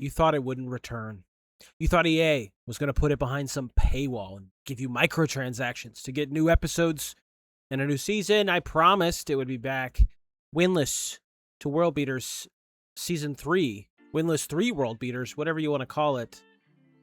You thought it wouldn't return. You thought EA was going to put it behind some paywall and give you microtransactions to get new episodes and a new season. I promised it would be back. Winless to World Beaters Season 3. Winless 3 World Beaters, whatever you want to call it.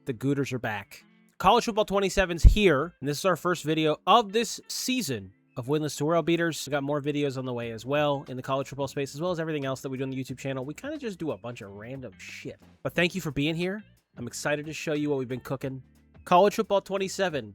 The Gooters are back. College Football 27's here, and this is our first video of this season of Winless to World Beaters. We got more videos on the way as well in the college football space, as well as everything else that we do on the YouTube channel. We kind of just do a bunch of random shit. But thank you for being here. I'm excited to show you what we've been cooking. College Football 27.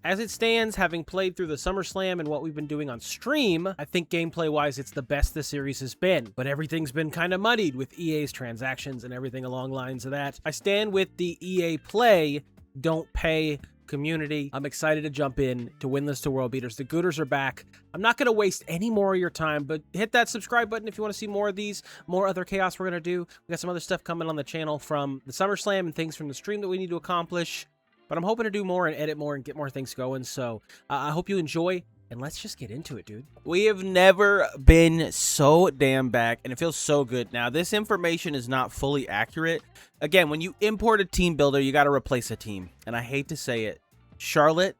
As it stands, having played through the SummerSlam and what we've been doing on stream, I think gameplay-wise it's the best the series has been. But everything's been kind of muddied with EA's transactions and everything along lines of that. I stand with the EA Play, don't pay community. I'm excited to jump in to Winless to World Beaters. The Gooters are back. I'm not going to waste any more of your time, but hit that subscribe button if you want to see more of these, more other chaos we're going to do. We got some other stuff coming on the channel from the SummerSlam and things from the stream that we need to accomplish. But I'm hoping to do more and edit more and get more things going. So I hope you enjoy, and let's just get into it, dude. We have never been so damn back, and it feels so good. Now, this information is not fully accurate. Again, when you import a team builder, you got to replace a team. And I hate to say it, Charlotte,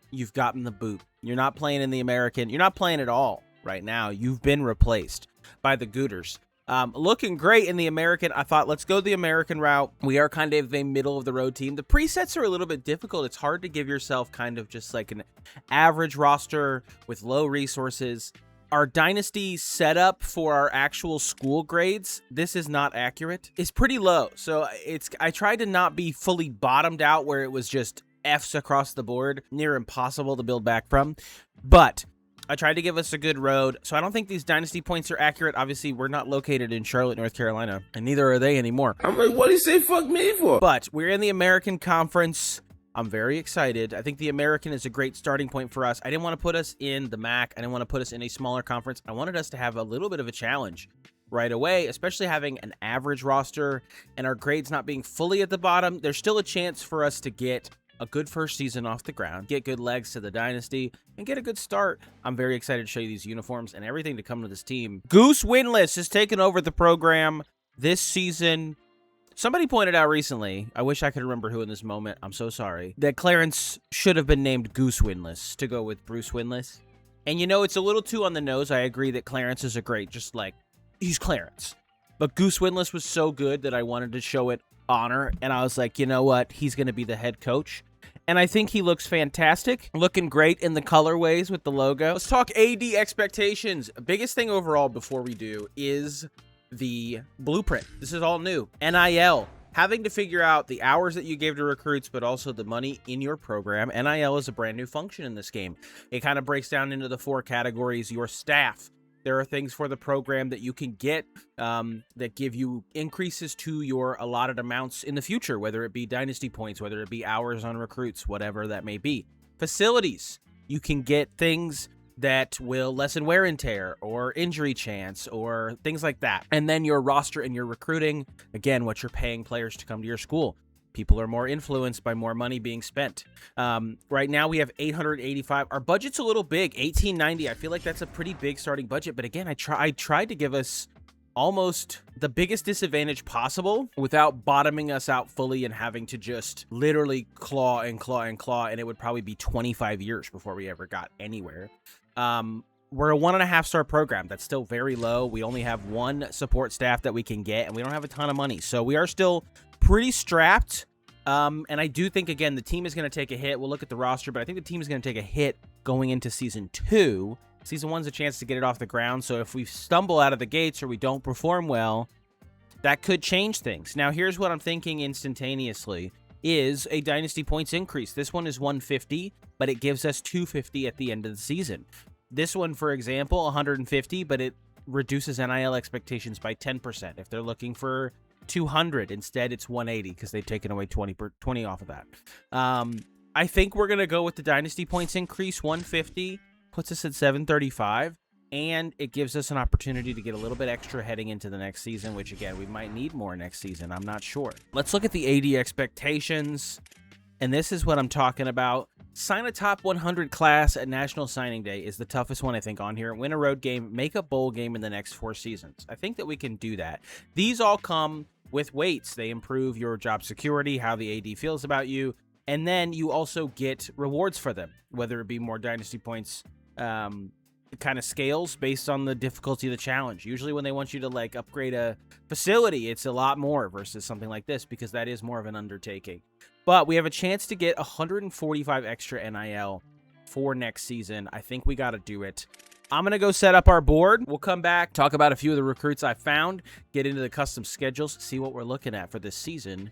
you've gotten the boot. You're not playing in the American. You're not playing at all right now. You've been replaced by the Gooters. Looking great in the American. I thought, let's go the American route. We are kind of a middle-of-the-road team. The presets are a little bit difficult. It's hard to give yourself kind of just like an average roster with low resources. Our dynasty setup for our actual school grades, this is not accurate. It's pretty low. So I tried to not be fully bottomed out where it was just F's across the board, near impossible to build back from. But I tried to give us a good road, so I don't think these dynasty points are accurate. Obviously, we're not located in Charlotte, North Carolina, and neither are they anymore. I'm like, what do you say fuck me for? But we're in the American Conference. I'm very excited. I think the American is a great starting point for us. I didn't want to put us in the MAC. I didn't want to put us in a smaller conference. I wanted us to have a little bit of a challenge right away, especially having an average roster and our grades not being fully at the bottom. There's still a chance for us to get a good first season off the ground, get good legs to the dynasty, and get a good start. I'm very excited to show you these uniforms and everything to come to this team. Goose Winless has taken over the program this season. Somebody pointed out recently, I wish I could remember who in this moment, I'm so sorry, that Clarence should have been named Goose Winless to go with Bruce Winless. And you know, it's a little too on the nose. I agree that Clarence is a great, just like, he's Clarence. But Goose Winless was so good that I wanted to show it honor, and I was like, you know what, he's going to be the head coach. And I think he looks fantastic, looking great in the colorways with the logo. Let's talk AD expectations. Biggest thing overall before we do is the blueprint. This is all new. NIL. Having to figure out the hours that you gave to recruits, but also the money in your program. NIL is a brand new function in this game. It kind of breaks down into the 4 categories. Your staff. There are things for the program that you can get that give you increases to your allotted amounts in the future, whether it be dynasty points, whether it be hours on recruits, whatever that may be. Facilities. You can get things that will lessen wear and tear or injury chance or things like that. And then your roster and your recruiting, again, what you're paying players to come to your school. People are more influenced by more money being spent. Right now we have 885. Our budget's a little big, 1890. I feel like that's a pretty big starting budget. But again, I tried to give us almost the biggest disadvantage possible without bottoming us out fully and having to just literally claw and claw and claw. And it would probably be 25 years before we ever got anywhere. We're a 1.5-star program. That's still very low. We only have 1 support staff that we can get, and we don't have a ton of money. So we are still pretty strapped. And I do think, again, the team is going to take a hit. We'll look at the roster, but I think the team is going to take a hit going into Season 2. Season 1's a chance to get it off the ground. So if we stumble out of the gates or we don't perform well, that could change things. Now, here's what I'm thinking instantaneously is a dynasty points increase. This one is 150, but it gives us 250 at the end of the season. This one, for example, 150, but it reduces NIL expectations by 10%. If they're looking for 200, instead it's 180 because they've taken away 20 off of that. I think we're going to go with the dynasty points increase. 150 puts us at 735, and it gives us an opportunity to get a little bit extra heading into the next season, which, again, we might need more next season. I'm not sure. Let's look at the AD expectations, and this is what I'm talking about. Sign a top 100 class at National Signing Day is the toughest one, I think, on here. Win a road game, make a bowl game in the next 4 seasons. I think that we can do that. These all come with weights. They improve your job security, how the AD feels about you, and then you also get rewards for them, whether it be more dynasty points, kind of scales based on the difficulty of the challenge. Usually when they want you to like upgrade a facility, it's a lot more versus something like this because that is more of an undertaking. But we have a chance to get 145 extra NIL for next season. I think we got to do it. I'm going to go set up our board. We'll come back, talk about a few of the recruits I found, get into the custom schedules, see what we're looking at for this season.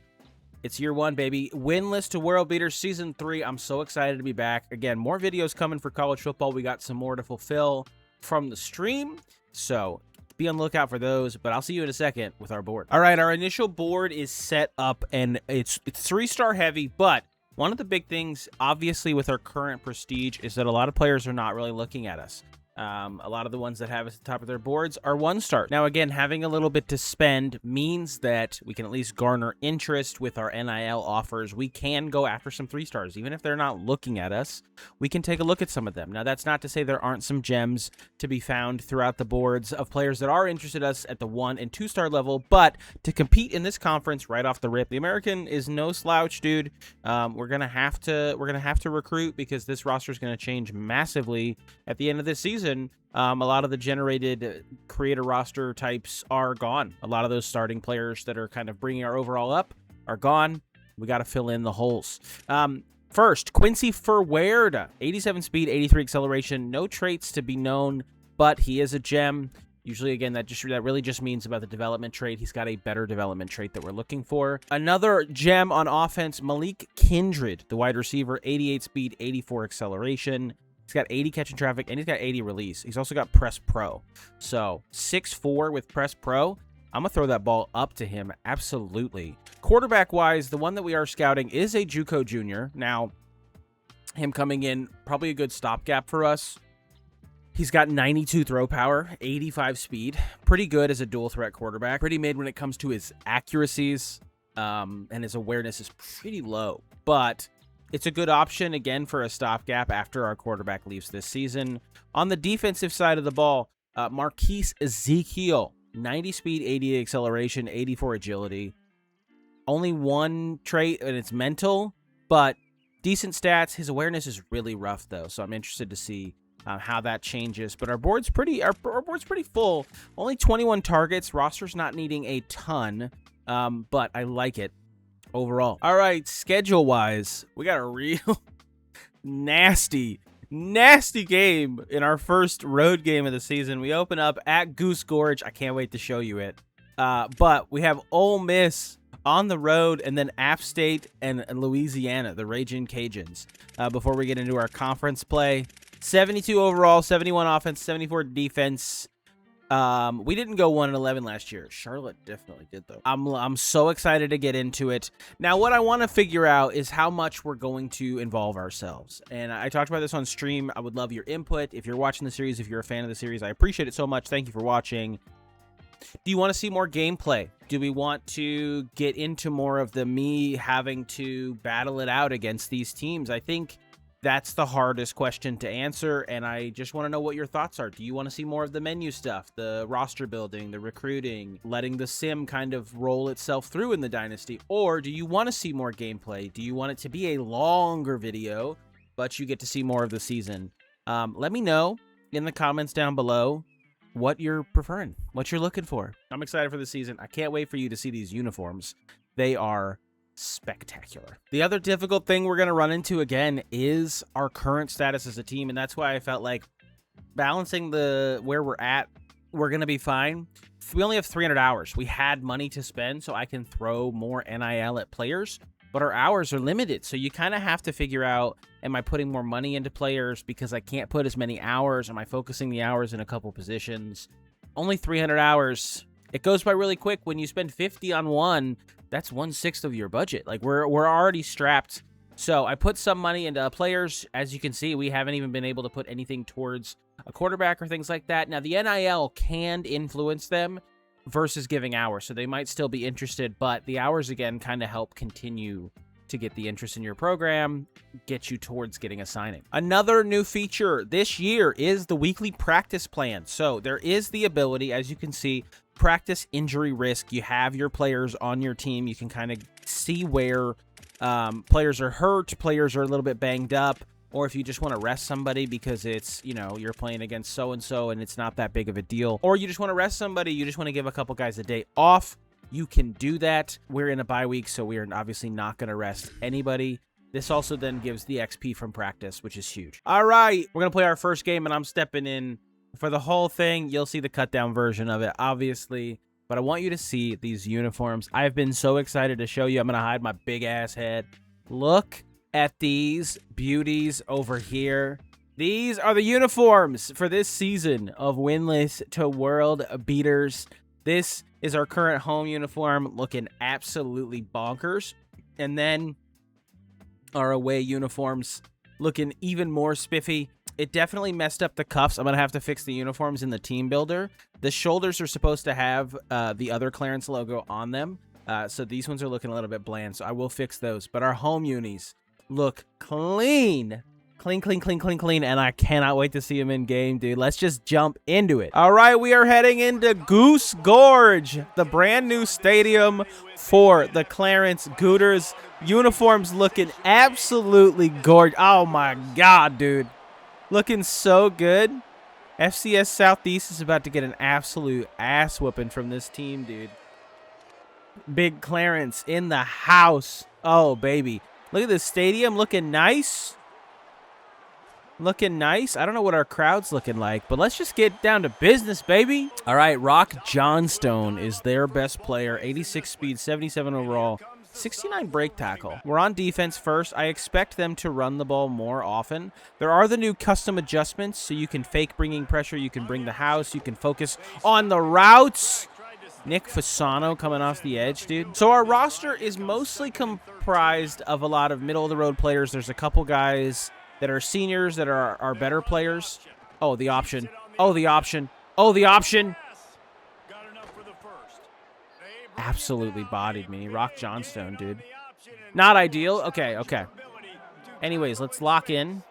It's year one, baby. Winless to World Beaters Season 3. I'm so excited to be back. Again, more videos coming for college football. We got some more to fulfill from the stream, so be on the lookout for those, but I'll see you in a second with our board. All right, our initial board is set up, and it's 3-star heavy, but one of the big things, obviously, with our current prestige is that a lot of players are not really looking at us. A lot of the ones that have us at the top of their boards are 1-star. Now, again, having a little bit to spend means that we can at least garner interest with our NIL offers. We can go after some 3-stars. Even if they're not looking at us, we can take a look at some of them. Now, that's not to say there aren't some gems to be found throughout the boards of players that are interested in us at the 1 and 2-star level, but to compete in this conference right off the rip, the American is no slouch, dude. We're gonna have to recruit because this roster is gonna change massively at the end of this season. A lot of the generated creator roster types are gone. A lot of those starting players that are kind of bringing our overall up are gone. We got to fill in the holes. First, Quincy Ferwerda, 87 speed, 83 acceleration, no traits to be known, but he is a gem. Usually, again, that really just means about the development trait. He's got a better development trait that we're looking for. Another gem on offense, Malik Kindred, the wide receiver, 88 speed, 84 acceleration. He's got 80 catch and traffic, and he's got 80 release. He's also got Press Pro. So 6'4" with Press Pro. I'm going to throw that ball up to him. Absolutely. Quarterback-wise, the one that we are scouting is a JUCO junior. Now, him coming in, probably a good stopgap for us. He's got 92 throw power, 85 speed. Pretty good as a dual threat quarterback. Pretty mid when it comes to his accuracies, and his awareness is pretty low. But it's a good option, again, for a stopgap after our quarterback leaves this season. On the defensive side of the ball, Marquise Ezekiel, 90 speed, 80 acceleration, 84 agility. Only one trait, and it's mental, but decent stats. His awareness is really rough, though, so I'm interested to see how that changes. But our board's pretty full. Only 21 targets. Roster's not needing a ton, but I like it overall. All right, schedule-wise, we got a real nasty game in our first road game of the season. We open up at Goose Gorge. I can't wait to show you it. But we have Ole Miss on the road, and then App State and Louisiana, the Ragin' Cajuns, before we get into our conference play. 72 overall, 71 offense, 74 defense. We didn't go 1-11 last year. Charlotte definitely did, though. I'm so excited to get into it. Now, what I want to figure out is how much we're going to involve ourselves. And I talked about this on stream. I would love your input. If you're watching the series, if you're a fan of the series, I appreciate it so much. Thank you for watching. Do you want to see more gameplay? Do we want to get into more of me having to battle it out against these teams? I think that's the hardest question to answer, and I just want to know what your thoughts are. Do you want to see more of the menu stuff, the roster building, the recruiting, letting the sim kind of roll itself through in the Dynasty? Or do you want to see more gameplay? Do you want it to be a longer video, but you get to see more of the season? Let me know in the comments down below what you're preferring, what you're looking for. I'm excited for the season. I can't wait for you to see these uniforms. They are spectacular. The other difficult thing we're going to run into again is our current status as a team, and that's why I felt like balancing where we're at, we're going to be fine. We only have 300 hours. We had money to spend, so I can throw more NIL at players, but our hours are limited. So you kind of have to figure out, am I putting more money into players because I can't put as many hours? Am I focusing the hours in a couple positions? Only 300 hours. It goes by really quick. When you spend 50 on one, that's 1/6 of your budget. Like we're already strapped. So I put some money into players. As you can see, we haven't even been able to put anything towards a quarterback or things like that. Now the NIL can influence them versus giving hours, so they might still be interested, but the hours again kind of help continue to get the interest in your program, get you towards getting a signing. Another new feature this year is the weekly practice plan. So there is the ability, as you can see, practice injury risk. You have your players on your team. You can kind of see where players are hurt, players are a little bit banged up, or if you just want to rest somebody because it's, you know, you're playing against so-and-so and it's not that big of a deal, or you just want to rest somebody, you just want to give a couple guys a day off, you can do that. We're in a bye week, so we are obviously not going to rest anybody. This also then gives the XP from practice, which is huge. All right, we're going to play our first game, and I'm stepping in for the whole thing. You'll see the cut down version of it, obviously, but I want you to see these uniforms. I've been so excited to show you. I'm going to hide my big ass head. Look at these beauties over here. These are the uniforms for this season of Winless to World Beaters. This is our current home uniform, looking absolutely bonkers. And then our away uniforms looking even more spiffy. It definitely messed up the cuffs. I'm going to have to fix the uniforms in the team builder. The shoulders are supposed to have the other Clarence logo on them. So these ones are looking a little bit bland, so I will fix those. But our home unis look clean. Clean, clean, clean, clean, clean. And I cannot wait to see them in game, dude. Let's just jump into it. All right, we are heading into Goose Gorge, the brand new stadium for the Clarence Gooters. Uniforms looking absolutely gorgeous. Oh, my God, dude. Looking so good. FCS Southeast is about to get an absolute ass whooping from this team, dude. Big Clarence in the house. Oh, baby. Look at this stadium looking nice. Looking nice. I don't know what our crowd's looking like, but let's just get down to business, baby. All right, Rock Johnstone is their best player. 86 speed, 77 overall, 69 break tackle. We're on defense first. I expect them to run the ball more often. There are the new custom adjustments, so you can fake bringing pressure. You can bring the house. You can focus on the routes. Nick Fasano coming off the edge, dude. So our roster is mostly comprised of a lot of middle-of-the-road players. There's a couple guys that are seniors that are better players. Oh, the option. Oh, the option. Oh, the option. Absolutely bodied me. Rock Johnstone, dude. Not ideal. Okay, okay. Anyways, let's lock in.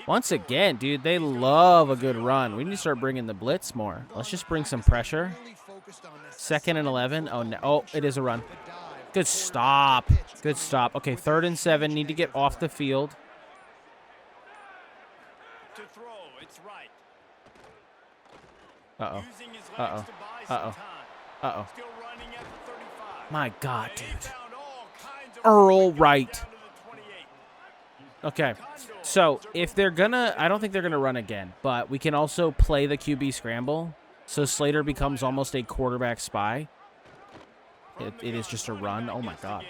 Once again, dude, they love a good run. We need to start bringing the blitz more. Let's just bring some pressure. 2nd and 11. Oh, no. Oh, it is a run. Good stop. Good stop. Okay, 3rd and 7. Need to get off the field. Uh-oh. Uh-oh. Uh-oh. Uh-oh. My God, dude. Earl Wright. Okay, so if they're gonna, I don't think they're gonna run again, but we can also play the QB scramble, so Slater becomes almost a quarterback spy. It is just a run. Oh my God.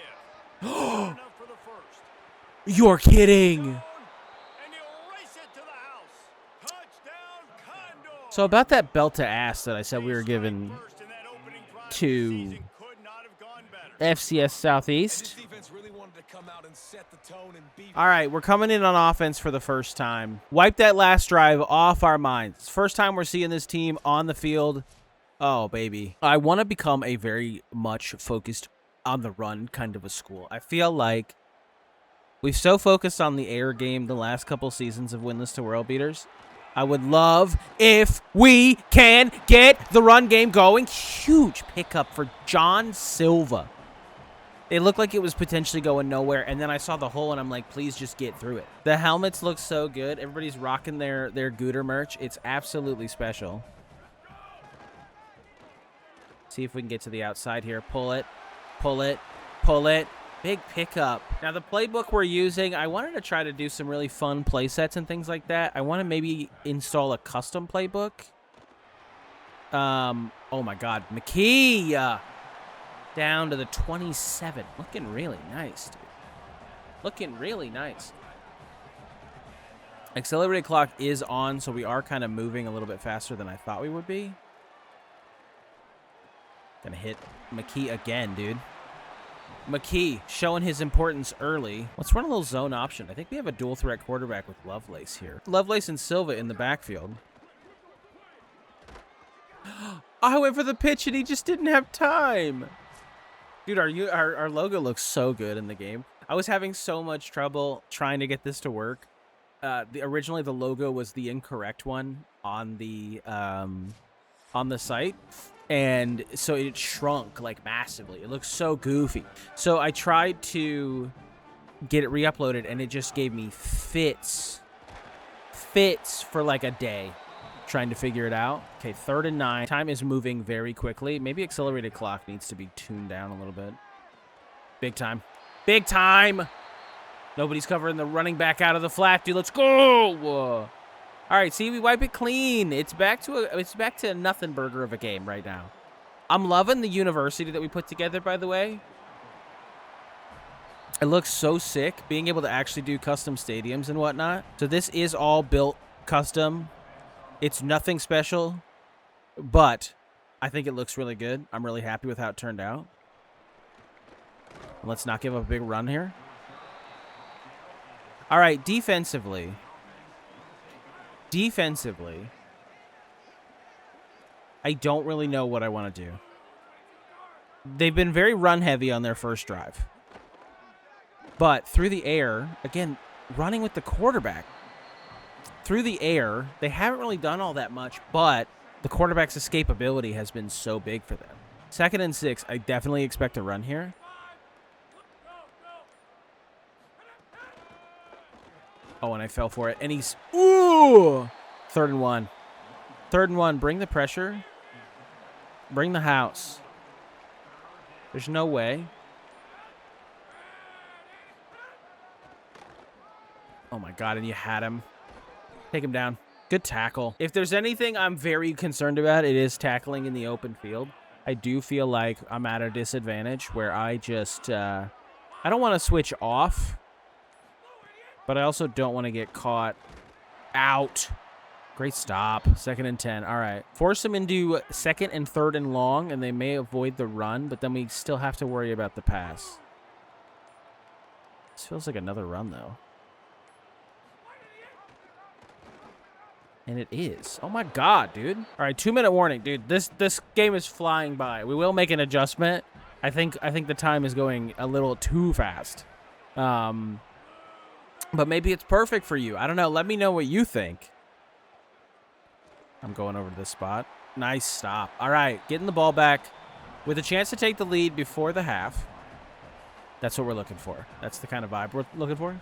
You're kidding. So about that belt to ass that I said we were giving to FCS Southeast. All right, we're coming in on offense for the first time. Wipe that last drive off our minds. First time we're seeing this team on the field. Oh, baby. I want to become a very much focused on the run kind of a school. I feel like we've so focused on the air game the last couple seasons of Winless to World Beaters. I would love if we can get the run game going. Huge pickup for John Silva. It looked like it was potentially going nowhere, and then I saw the hole, and I'm like, please just get through it. The helmets look so good. Everybody's rocking their Gooter merch. It's absolutely special. See if we can get to the outside here. Pull it, pull it, pull it. Big pickup. Now, the playbook we're using, I wanted to try to do some really fun play sets and things like that. I want to maybe install a custom playbook. Oh, my God. McKee! Down to the 27. Looking really nice, dude. Looking really nice. Accelerated clock is on, so we are kind of moving a little bit faster than I thought we would be. Gonna hit McKee again, dude. McKee showing his importance early. Let's run a little zone option. I think we have a dual threat quarterback with Lovelace here. Lovelace and Silva in the backfield. I went for the pitch and he just didn't have time. Dude, our logo looks so good in the game. I was having so much trouble trying to get this to work. originally the logo was the incorrect one on the site, and so it shrunk like massively. It looks so goofy. So I tried to get it re-uploaded, and it just gave me fits for like a day trying to figure it out. Okay, 3rd and 9. Time is moving very quickly. Maybe accelerated clock needs to be tuned down a little bit. Big time. Big time! Nobody's covering the running back out of the flat, dude. Let's go! Whoa. All right, see, we wipe it clean. It's back to a nothing burger of a game right now. I'm loving the university that we put together, by the way. It looks so sick, being able to actually do custom stadiums and whatnot. So this is all built custom. It's nothing special, but I think it looks really good. I'm really happy with how it turned out. Let's not give up a big run here. All right, defensively, I don't really know what I want to do. They've been very run-heavy on their first drive. But through the air, again, running with the quarterback. Through the air, they haven't really done all that much, but the quarterback's escapability has been so big for them. 2nd and 6, I definitely expect a run here. Oh, and I fell for it. And he's... Ooh! 3rd and 1. 3rd and 1. Bring the pressure. Bring the house. There's no way. Oh, my God. And you had him. Take him down. Good tackle. If there's anything I'm very concerned about, it is tackling in the open field. I do feel like I'm at a disadvantage where I just... I don't want to switch off. But I also don't want to get caught out. Great stop. 2nd and 10. All right. Force them into 2nd and 3rd and long, and they may avoid the run, but then we still have to worry about the pass. This feels like another run, though. And it is. Oh, my God, dude. All right, 2-minute warning, dude. This game is flying by. We will make an adjustment. I think the time is going a little too fast. But maybe it's perfect for you. I don't know. Let me know what you think. I'm going over to this spot. Nice stop. All right, getting the ball back with a chance to take the lead before the half. That's what we're looking for. That's the kind of vibe we're looking for.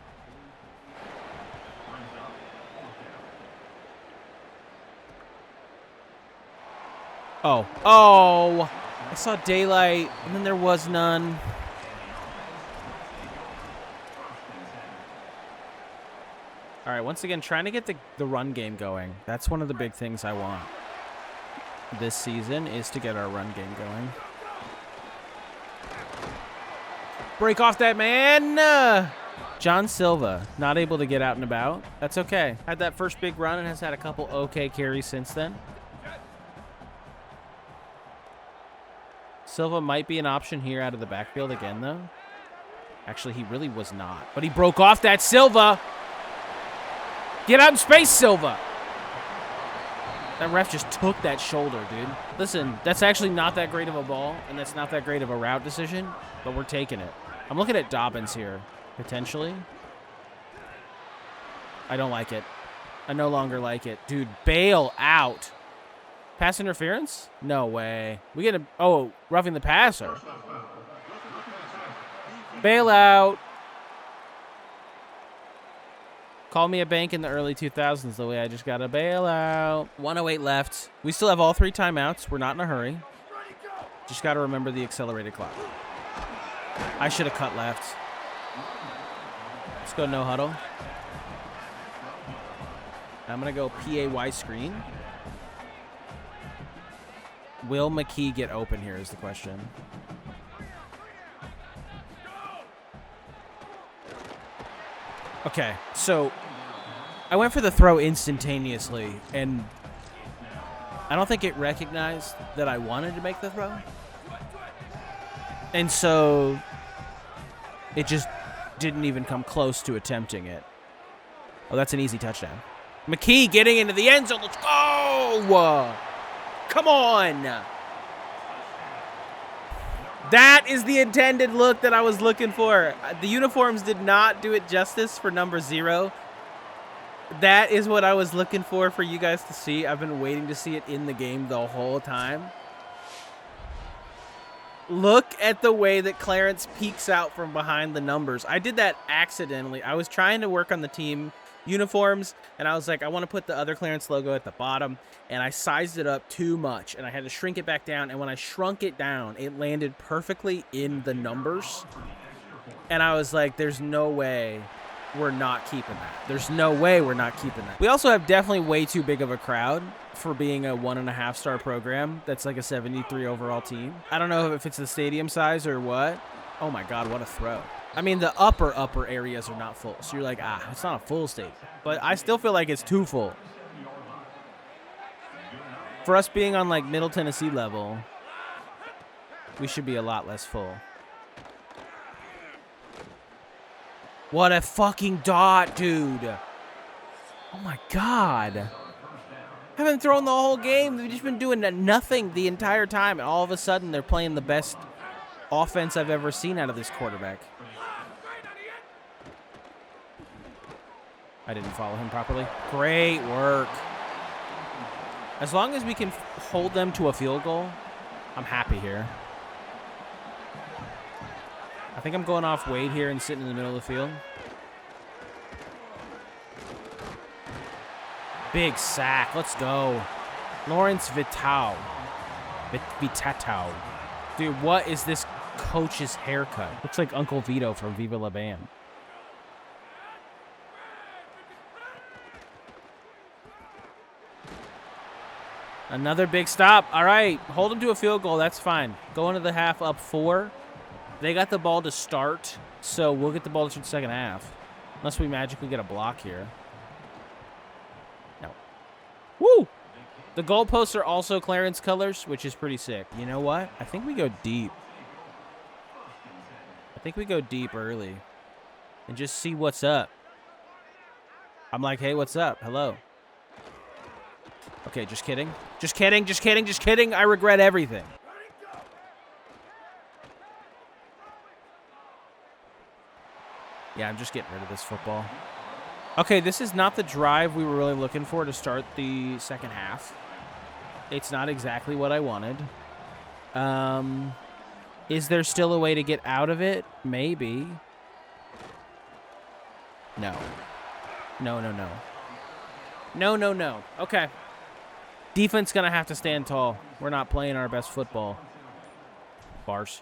Oh, I saw daylight, and then there was none. All right, once again, trying to get the run game going. That's one of the big things I want this season is to get our run game going. Break off that man. John Silva, not able to get out and about. That's okay. Had that first big run and has had a couple okay carries since then. Silva might be an option here out of the backfield again, though. Actually, he really was not. But he broke off that Silva. Get out in space, Silva. That ref just took that shoulder, dude. Listen, that's actually not that great of a ball, and that's not that great of a route decision, but we're taking it. I'm looking at Dobbins here, potentially. I don't like it. I no longer like it. Dude, bail out. Pass interference? No way. We get a... Oh, roughing the passer. Bail out. Call me a bank in the early 2000s the way I just got a bailout. 1:08 left. We still have all 3 timeouts. We're not in a hurry. Just got to remember the accelerated clock. I should have cut left. Let's go no huddle. I'm going to go PAY screen. Will McKee get open here is the question. Okay, so I went for the throw instantaneously, and I don't think it recognized that I wanted to make the throw. And so it just didn't even come close to attempting it. Oh, that's an easy touchdown. McKee getting into the end zone. Let's go! Come on! That is the intended look that I was looking for. The uniforms did not do it justice for number 0. That is what I was looking for you guys to see. I've been waiting to see it in the game the whole time. Look at the way that Clarence peeks out from behind the numbers. I did that accidentally. I was trying to work on the team uniforms, and I was like, I want to put the other Clarence logo at the bottom, and I sized it up too much, and I had to shrink it back down, and when I shrunk it down, it landed perfectly in the numbers, and I was like, there's no way we're not keeping that. There's no way we're not keeping that. We also have definitely way too big of a crowd for being a 1.5-star program that's like a 73 overall team. I don't know if it's the stadium size or what. Oh my God, what a throw. I mean, the upper areas are not full. So you're like, it's not a full stadium. But I still feel like it's too full. For us being on like Middle Tennessee level, we should be a lot less full. What a fucking dot, dude. Oh my God. Haven't thrown the whole game. They've just been doing nothing the entire time. And all of a sudden, they're playing the best offense I've ever seen out of this quarterback. I didn't follow him properly. Great work. As long as we can hold them to a field goal, I'm happy here. I think I'm going off Wade here and sitting in the middle of the field. Big sack. Let's go. Lawrence Vitao. Vitatao. Dude, what is this coach's haircut? Looks like Uncle Vito from Viva La Bam. Another big stop. All right. Hold them to a field goal. That's fine. Go into the half up 4. They got the ball to start, so we'll get the ball to start the second half. Unless we magically get a block here. No. Woo! The goalposts are also Clarence colors, which is pretty sick. You know what? I think we go deep. I think we go deep early. And just see what's up. I'm like, hey, what's up? Hello. Okay, just kidding. Just kidding, just kidding, just kidding. I regret everything. Yeah, I'm just getting rid of this football. Okay, this is not the drive we were really looking for to start the second half. It's not exactly what I wanted. Is there still a way to get out of it? Maybe. No. No, no, no. No, no, no. Okay. Defense going to have to stand tall. We're not playing our best football. Bars.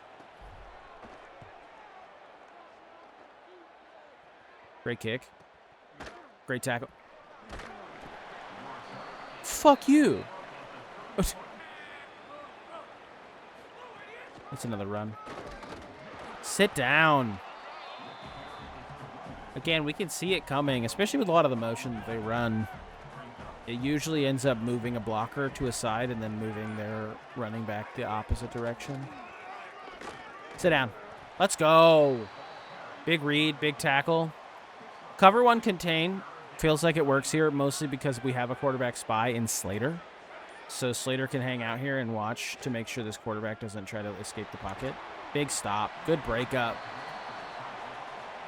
Great kick. Great tackle. Fuck you. That's another run. Sit down. Again, we can see it coming, especially with a lot of the motion that they run. It usually ends up moving a blocker to a side and then moving their running back the opposite direction. Sit down. Let's go. Big read, big tackle. Cover 1 contain. Feels like it works here, mostly because we have a quarterback spy in Slater. So Slater can hang out here and watch to make sure this quarterback doesn't try to escape the pocket. Big stop. Good breakup.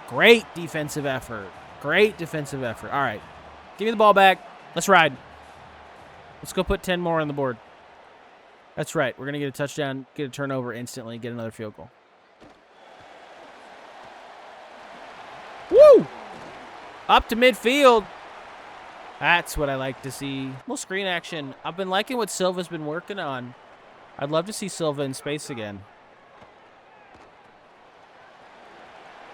Great defensive effort. Great defensive effort. All right. Give me the ball back. Let's ride. Let's go put 10 more on the board. That's right. We're going to get a touchdown, get a turnover instantly, get another field goal. Woo! Up to midfield. That's what I like to see. Little screen action. I've been liking what Silva's been working on. I'd love to see Silva in space again.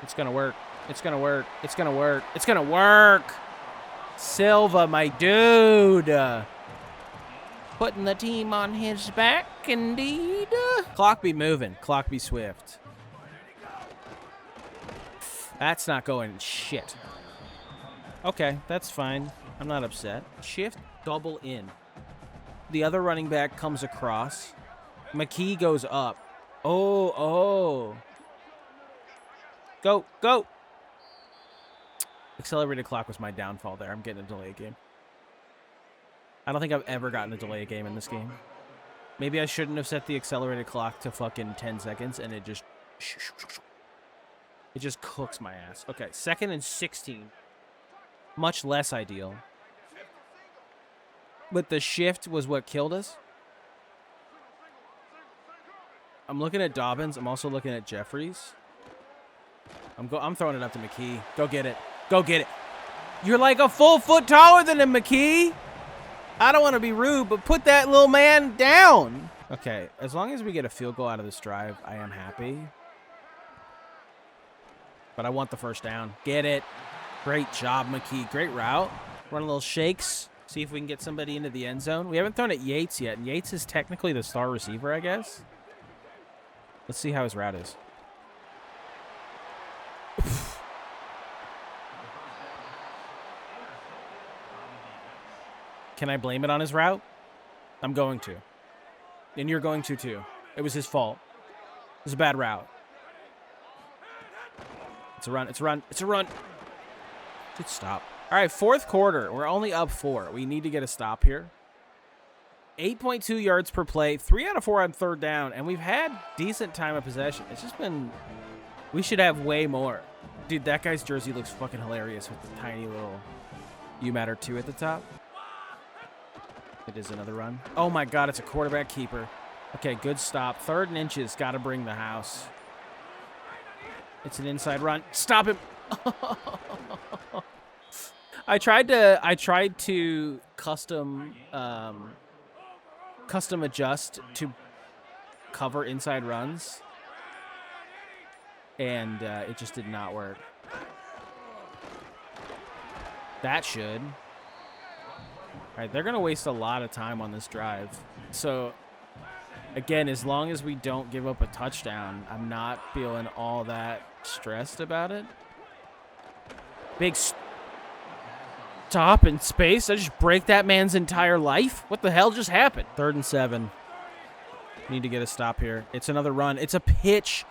It's going to work. It's going to work. It's going to work. It's going to work. Silva, my dude. Putting the team on his back, indeed. Clock be moving. Clock be swift. That's not going shit. Okay, that's fine. I'm not upset. Shift, double in. The other running back comes across. McKee goes up. Oh. Go, go. Accelerated clock was my downfall there. I'm getting a delay game. I don't think I've ever gotten a delay game in this game. Maybe I shouldn't have set the accelerated clock to fucking 10 seconds and it just cooks my ass. Okay, 2nd and 16. Much less ideal. But the shift was what killed us. I'm looking at Dobbins. I'm also looking at Jeffries. I'm throwing it up to McKee. Go get it. Go get it. You're like a full foot taller than him, McKee. I don't want to be rude, but put that little man down. Okay, as long as we get a field goal out of this drive, I am happy. But I want the first down. Get it. Great job, McKee. Great route. Run a little shakes. See if we can get somebody into the end zone. We haven't thrown at Yates yet, and Yates is technically the star receiver, I guess. Let's see how his route is. Can I blame it on his route? I'm going to. And you're going to, too. It was his fault. It was a bad route. It's a run. It's a run. It's a run. Good stop. All right, fourth quarter. We're only up 4. We need to get a stop here. 8.2 yards per play. 3 out of 4 on third down. And we've had decent time of possession. It's just been... We should have way more. Dude, that guy's jersey looks fucking hilarious with the tiny little You Matter 2 at the top. It is another run. Oh, my God. It's a quarterback keeper. Okay, good stop. 3rd and inches. Got to bring the house. It's an inside run. Stop him. I tried to custom adjust to cover inside runs, and it just did not work. That should. All right, they're going to waste a lot of time on this drive. So, again, as long as we don't give up a touchdown, I'm not feeling all that stressed about it. Big stop in space. I just break that man's entire life? What the hell just happened? 3rd and 7. Need to get a stop here. It's another run. It's a pitch.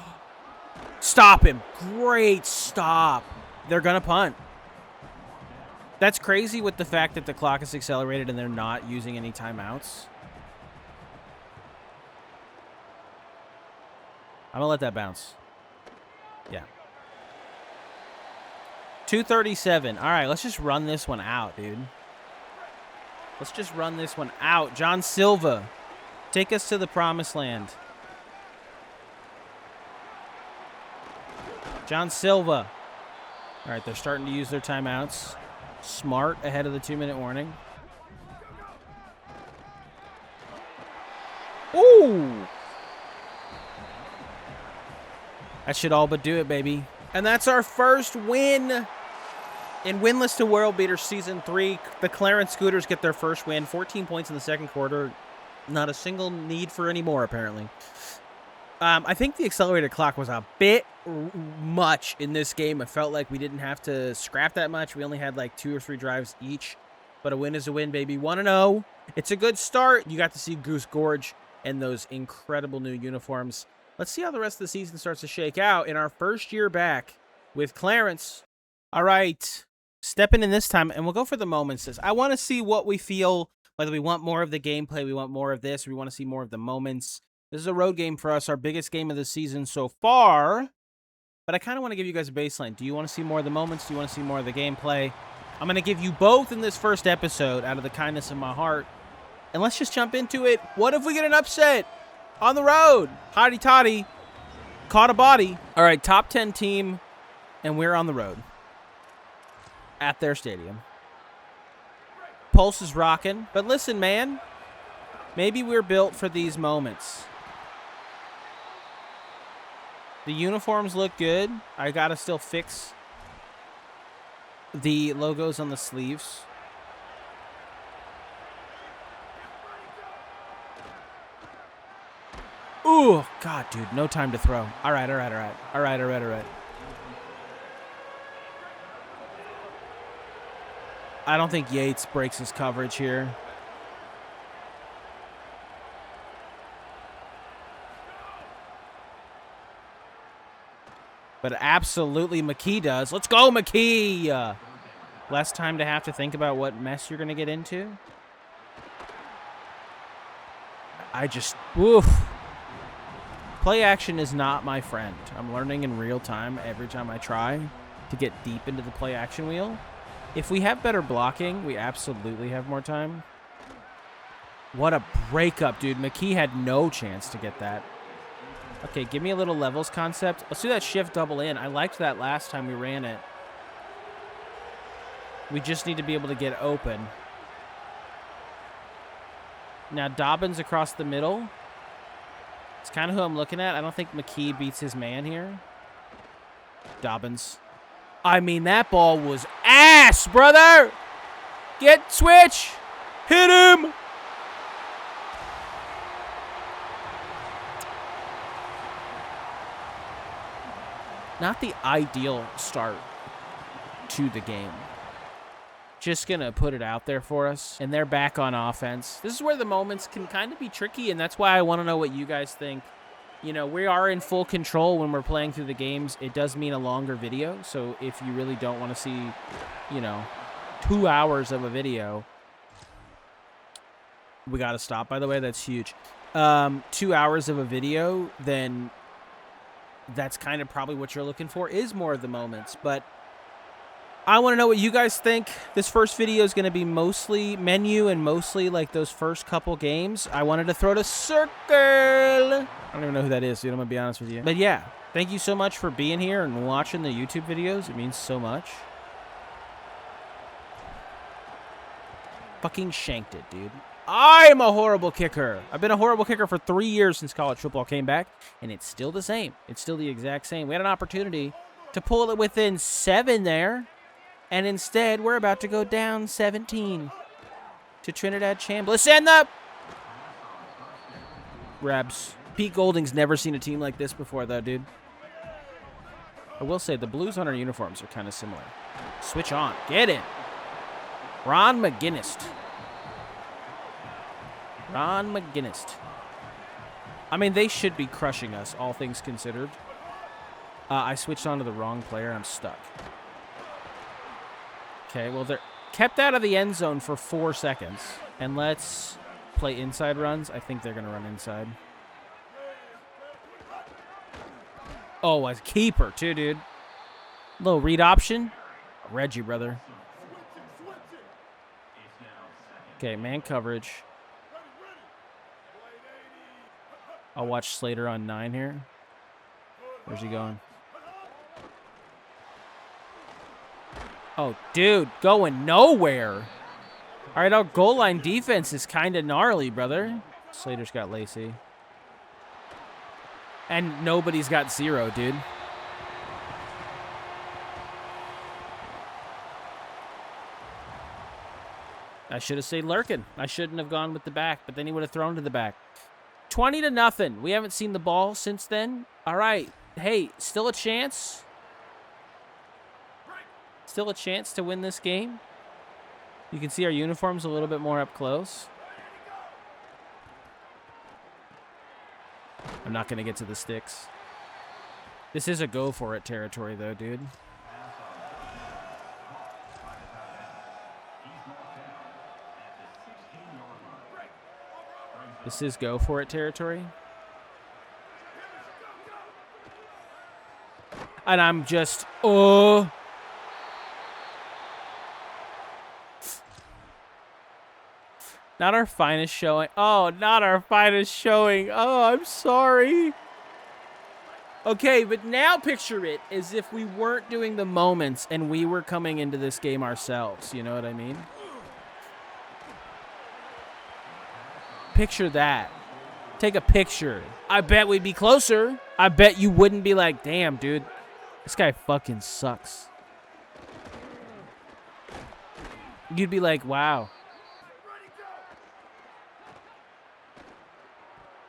Stop him. Great stop. They're going to punt. That's crazy with the fact that the clock is accelerated and they're not using any timeouts. I'm going to let that bounce. Yeah. 2:37. All right, let's just run this one out, dude. Let's just run this one out. John Silva, take us to the promised land. John Silva. All right, they're starting to use their timeouts. Smart ahead of the 2-minute warning. Ooh. That should all but do it, baby. And that's our first win in Winless to World Beaters Season 3. The Clarence Scooters get their first win. 14 points in the second quarter. Not a single need for any more, apparently. I think the accelerated clock was a bit much in this game. It felt like we didn't have to scrap that much. We only had like 2 or 3 drives each. But a win is a win, baby. 1-0. It's a good start. You got to see Goose Gorge and those incredible new uniforms. Let's see how the rest of the season starts to shake out in our first year back with Clarence. All right. Stepping in this time, and we'll go for the moments. I want to see what we feel, whether we want more of the gameplay, we want more of this, we want to see more of the moments. This is a road game for us, our biggest game of the season so far. But I kind of want to give you guys a baseline. Do you want to see more of the moments? Do you want to see more of the gameplay? I'm going to give you both in this first episode out of the kindness of my heart. And let's just jump into it. What if we get an upset on the road? Hotty toddy. Caught a body. All right, top 10 team, and we're on the road at their stadium. Pulse is rocking. But listen, man, maybe we're built for these moments. The uniforms look good. I got to still fix the logos on the sleeves. Ooh, God, dude, no time to throw. All right. I don't think Yates breaks his coverage here. But absolutely McKee does. Let's go, McKee! Less time to have to think about what mess you're going to get into. Oof. Play action is not my friend. I'm learning in real time every time I try to get deep into the play action wheel. If we have better blocking, we absolutely have more time. What a breakup, dude. McKee had no chance to get that. Okay, give me a little levels concept. Let's do that shift double in. I liked that last time we ran it. We just need to be able to get open. Now, Dobbins across the middle. It's kind of who I'm looking at. I don't think McKee beats his man here. Dobbins. I mean, that ball was ass, brother! Get switch! Hit him! Not the ideal start to the game. Just going to put it out there for us. And they're back on offense. This is where the moments can kind of be tricky, and that's why I want to know what you guys think. You know, we are in full control when we're playing through the games. It does mean a longer video, so if you really don't want to see, you know, 2 hours of a video, we got to stop, by the way. That's huge. 2 hours of a video, then that's kind of probably what you're looking for, is more of the moments. But I want to know what you guys think. This first video is going to be mostly menu and mostly like those first couple games. I wanted to throw to Circle. I don't even know who that is, dude. I'm going to be honest with you. But yeah, thank you so much for being here and watching the YouTube videos. It means so much. Fucking shanked it, dude. I'm a horrible kicker. I've been a horrible kicker for 3 years since college football came back, and it's still the same. It's still the exact same. We had an opportunity to pull it within 7 there. And instead, we're about to go down 17 to Trinidad Chambliss. And the Rebs. Pete Golding's never seen a team like this before, though, dude. I will say the blues on our uniforms are kind of similar. Switch on. Get in. Ron McGinnis. Ron McGinnis. I mean, they should be crushing us, all things considered. I switched on to the wrong player. I'm stuck. Okay, well, they're kept out of the end zone for 4 seconds. And let's play inside runs. I think they're going to run inside. Oh, a keeper, too, dude. Little read option. I read you, brother. Okay, man coverage. I'll watch Slater on 9 here. Where's he going? Oh, dude, going nowhere. All right, our goal line defense is kind of gnarly, brother. Slater's got Lacey. And nobody's got 0, dude. I should have stayed lurking. I shouldn't have gone with the back, but then he would have thrown to the back. 20-0. We haven't seen the ball since then. All right. Hey, still a chance. Still a chance to win this game. You can see our uniforms a little bit more up close. I'm not going to get to the sticks. This is a go for it territory, though, dude. This is go for it territory. And I'm just, oh. Not our finest showing. Oh, not our finest showing. Oh, I'm sorry. Okay, but now picture it as if we weren't doing the moments and we were coming into this game ourselves. You know what I mean? Picture that. Take a picture. I bet we'd be closer. I bet you wouldn't be like, damn, dude. This guy fucking sucks. You'd be like, wow.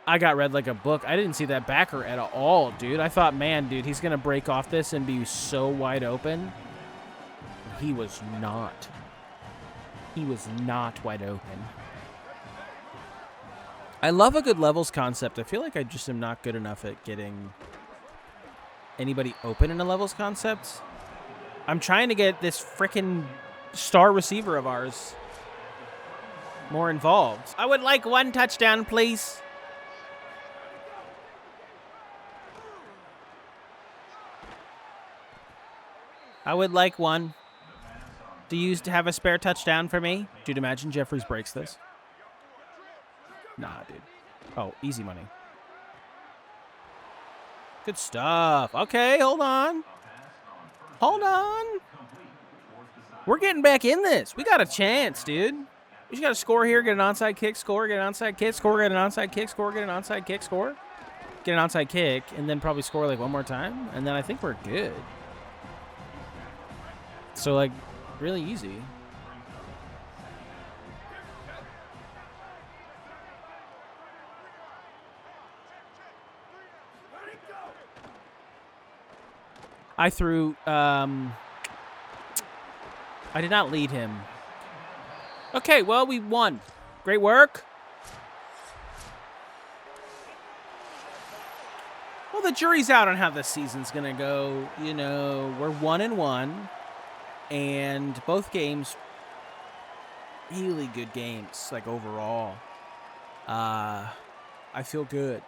I got read like a book. I didn't see that backer at all, dude. I thought, man, dude, he's going to break off this and be so wide open. He was not. He was not wide open. I love a good levels concept. I feel like I just am not good enough at getting anybody open in a levels concept. I'm trying to get this frickin' star receiver of ours more involved. I would like 1 touchdown, please. I would like 1. Do you have a spare touchdown for me? Dude, imagine Jeffries breaks this. Nah, dude. Oh, easy money. Good stuff. Okay, hold on. Hold on. We're getting back in this. We got a chance, dude. We just got to score here, get an onside kick, score, get an onside kick, score, get an onside kick, score, get an onside kick, score. Get an onside kick, and then probably score like one more time, and then I think we're good. So, like, really easy. I threw, I did not lead him. Okay, well, we won. Great work. Well, the jury's out on how this season's going to go. You know, we're 1-1, and both games, really good games, like, overall. I feel good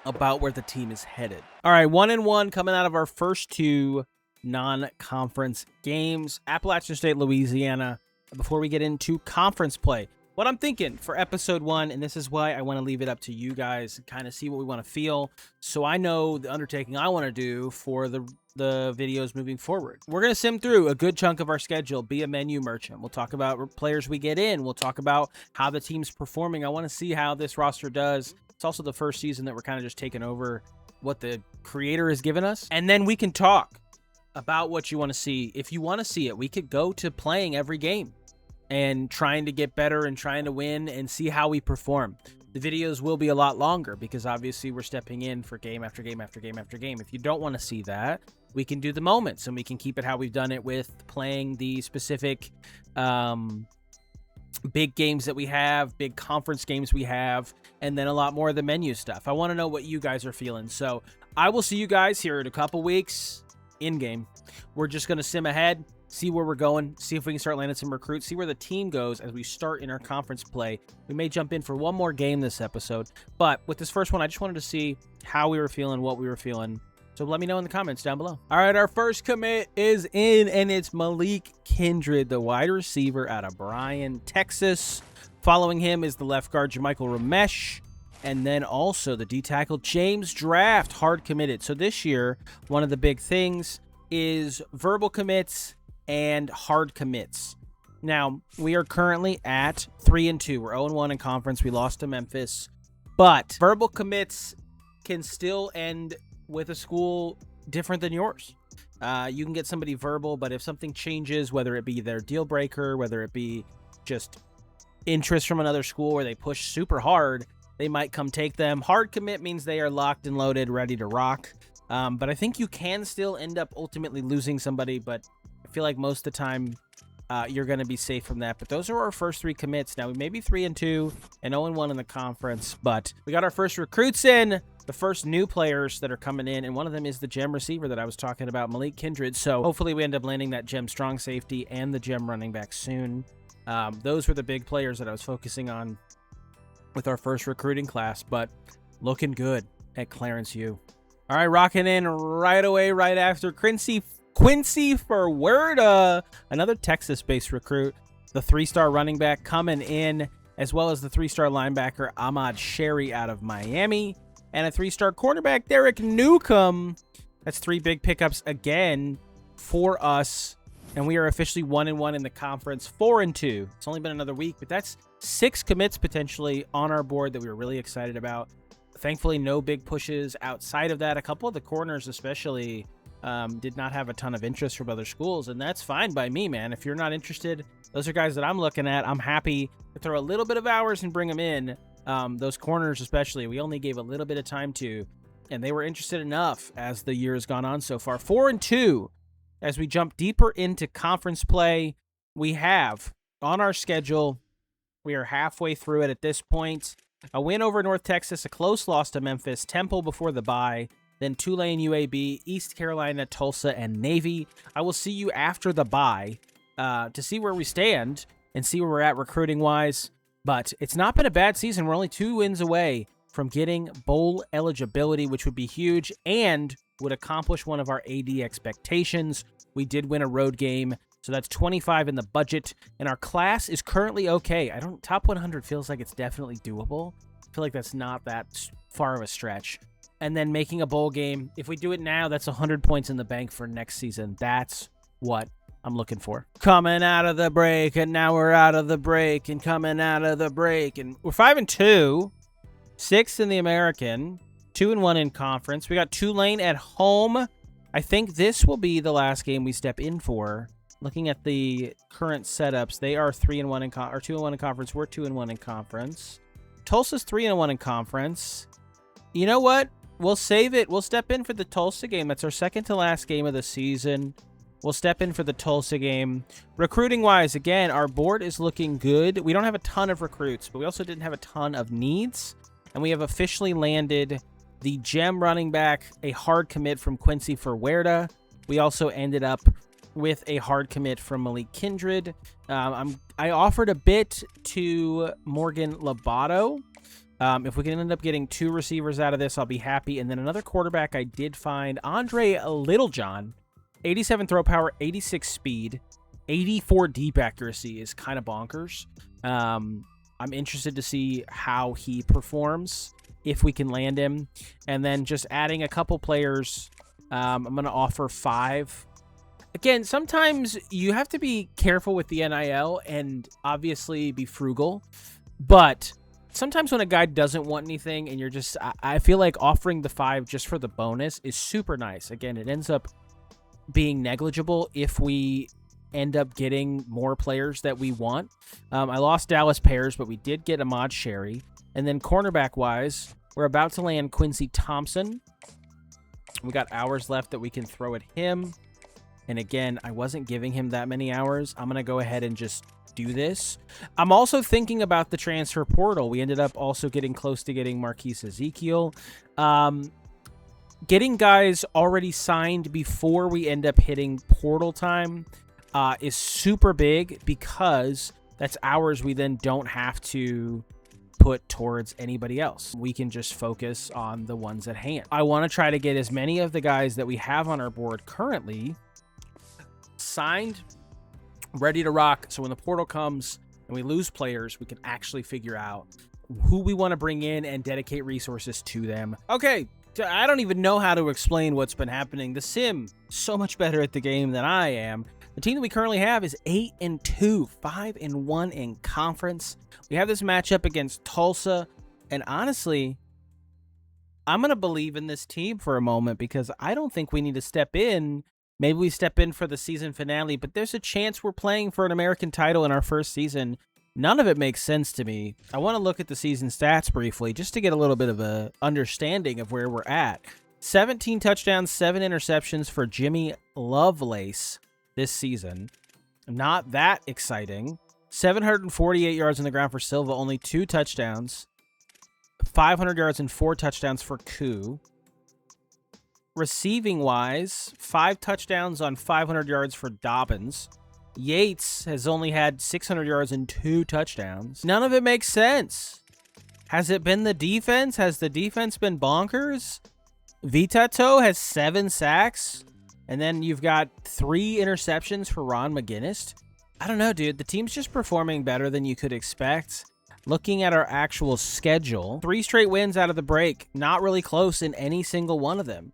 about where the team is headed. All right, 1-1 coming out of our first two non-conference games. Appalachian State, Louisiana. Before we get into conference play, what I'm thinking for episode 1, and this is why I want to leave it up to you guys and kind of see what we want to feel, so I know the undertaking I want to do for the videos moving forward. We're going to sim through a good chunk of our schedule, be a menu merchant. We'll talk about players we get in. We'll talk about how the team's performing. I want to see how this roster does. It's also the first season that we're kind of just taking over what the creator has given us. And then we can talk about what you want to see. If you want to see it, we could go to playing every game and trying to get better and trying to win and see how we perform. The videos will be a lot longer because obviously we're stepping in for game after game after game after game. If you don't want to see that, we can do the moments and we can keep it how we've done it with playing the specific big games that we have, big conference games we have, and then a lot more of the menu stuff. I want to know what you guys are feeling. So I will see you guys here in a couple weeks in game. We're just going to sim ahead, see where we're going, see if we can start landing some recruits, see where the team goes as we start in our conference play. We may jump in for one more game this episode, but with this first one, I just wanted to see how we were feeling, what we were feeling. So let me know in the comments down below. All right, our first commit is in, and it's Malik Kindred, the wide receiver out of Bryan, Texas. Following him is the left guard, Jermichael Ramesh, and then also the D-tackle, James Draft, hard committed. So this year, one of the big things is verbal commits and hard commits. Now, we are currently at 3-2. We're 0-1 in conference. We lost to Memphis. But verbal commits can still end with a school different than yours. You can get somebody verbal, but if something changes, whether it be their deal breaker, whether it be just interest from another school where they push super hard, they might come take them. Hard commit means they are locked and loaded, ready to rock. But I think you can still end up ultimately losing somebody, but I feel like most of the time you're going to be safe from that. But those are our first 3 commits. Now, we may be 3-2 and 0-1 in the conference, but we got our first recruits in, the first new players that are coming in, and one of them is the gem receiver that I was talking about, Malik Kindred. So hopefully we end up landing that gem strong safety and the gem running back soon. Those were the big players that I was focusing on with our first recruiting class, but looking good at Clarence U. All right, rocking in right away, right after Quincy Ferwerda, another Texas-based recruit, the 3-star running back coming in, as well as the 3-star linebacker Ahmad Sherry out of Miami, and a 3-star cornerback Derek Newcomb. That's 3 big pickups again for us, and we are officially 1-1 in the conference, 4-2. It's only been another week, but that's 6 commits potentially on our board that we were really excited about. Thankfully, no big pushes outside of that. A couple of the corners especially did not have a ton of interest from other schools, and that's fine by me, man. If you're not interested, those are guys that I'm looking at. I'm happy to throw a little bit of hours and bring them in. Those corners especially, we only gave a little bit of time to, and they were interested enough as the year has gone on so far. 4-2. As we jump deeper into conference play, we have on our schedule, we are halfway through it at this point. A win over North Texas, a close loss to Memphis, Temple before the bye, then Tulane, UAB, East Carolina, Tulsa, and Navy. I will see you after the bye to see where we stand and see where we're at recruiting-wise. But it's not been a bad season. We're only 2 wins away from getting bowl eligibility, which would be huge, and would accomplish one of our AD expectations. We did win a road game, so that's 25 in the budget, and our class is currently okay. Top 100 feels like it's definitely doable. I feel like that's not that far of a stretch. And then making a bowl game, if we do it now, that's 100 points in the bank for next season. That's what I'm looking for. Coming out of the break, and now we're out of the break, and coming out of the break, and we're 5-2, 6th in the American, 2-1 in conference. We got Tulane at home. I think this will be the last game we step in for. Looking at the current setups, they are 3-1 in 2-1 in conference. We're 2-1 in conference. Tulsa's 3-1 in conference. You know what? We'll save it. We'll step in for the Tulsa game. That's our second to last game of the season. We'll step in for the Tulsa game. Recruiting-wise, again, our board is looking good. We don't have a ton of recruits, but we also didn't have a ton of needs. And we have officially landed the gem running back, a hard commit from Quincy Ferwerda. We also ended up with a hard commit from Malik Kindred. I offered a bit to Morgan Lobato. If we can end up getting 2 receivers out of this, I'll be happy. And then another quarterback I did find, Andre Littlejohn, 87 throw power, 86 speed, 84 deep accuracy is kind of bonkers. I'm interested to see how he performs, if we can land him. And then just adding a couple players, I'm going to offer 5. Again, sometimes you have to be careful with the NIL and obviously be frugal. But sometimes when a guy doesn't want anything and you're just, I feel like offering the 5 just for the bonus is super nice. Again, it ends up being negligible if we end up getting more players that we want. I lost Dallas Pears, but we did get Ahmad Sherry. And then cornerback-wise, we're about to land Quincy Thompson. We got hours left that we can throw at him. And again, I wasn't giving him that many hours. I'm going to go ahead and just do this. I'm also thinking about the transfer portal. We ended up also getting close to getting Marquise Ezekiel. Getting guys already signed before we end up hitting portal time is super big, because that's hours we then don't have to put towards anybody else. We can just focus on the ones at hand. I want to try to get as many of the guys that we have on our board currently signed, ready to rock, so when the portal comes and we lose players, we can actually figure out who we want to bring in and dedicate resources to them. Okay, I don't even know how to explain what's been happening. The Sim, so much better at the game than I am. The team that we currently have is 8-2, 5-1 in conference. We have this matchup against Tulsa, and honestly, I'm going to believe in this team for a moment, because I don't think we need to step in. Maybe we step in for the season finale, but there's a chance we're playing for an American title in our first season. None of it makes sense to me. I want to look at the season stats briefly, just to get a little bit of a understanding of where we're at. 17 touchdowns, 7 interceptions for Jimmy Lovelace this season. Not that exciting. 748 yards on the ground for Silva, only 2 touchdowns. 500 yards and 4 touchdowns for Koo. Receiving-wise, 5 touchdowns on 500 yards for Dobbins. Yates has only had 600 yards and 2 touchdowns. None of it makes sense. Has it been the defense? Has the defense been bonkers? Vitato has 7 sacks. And then you've got 3 interceptions for Ron McGinnis. I don't know, dude. The team's just performing better than you could expect. Looking at our actual schedule, 3 straight wins out of the break. Not really close in any single one of them.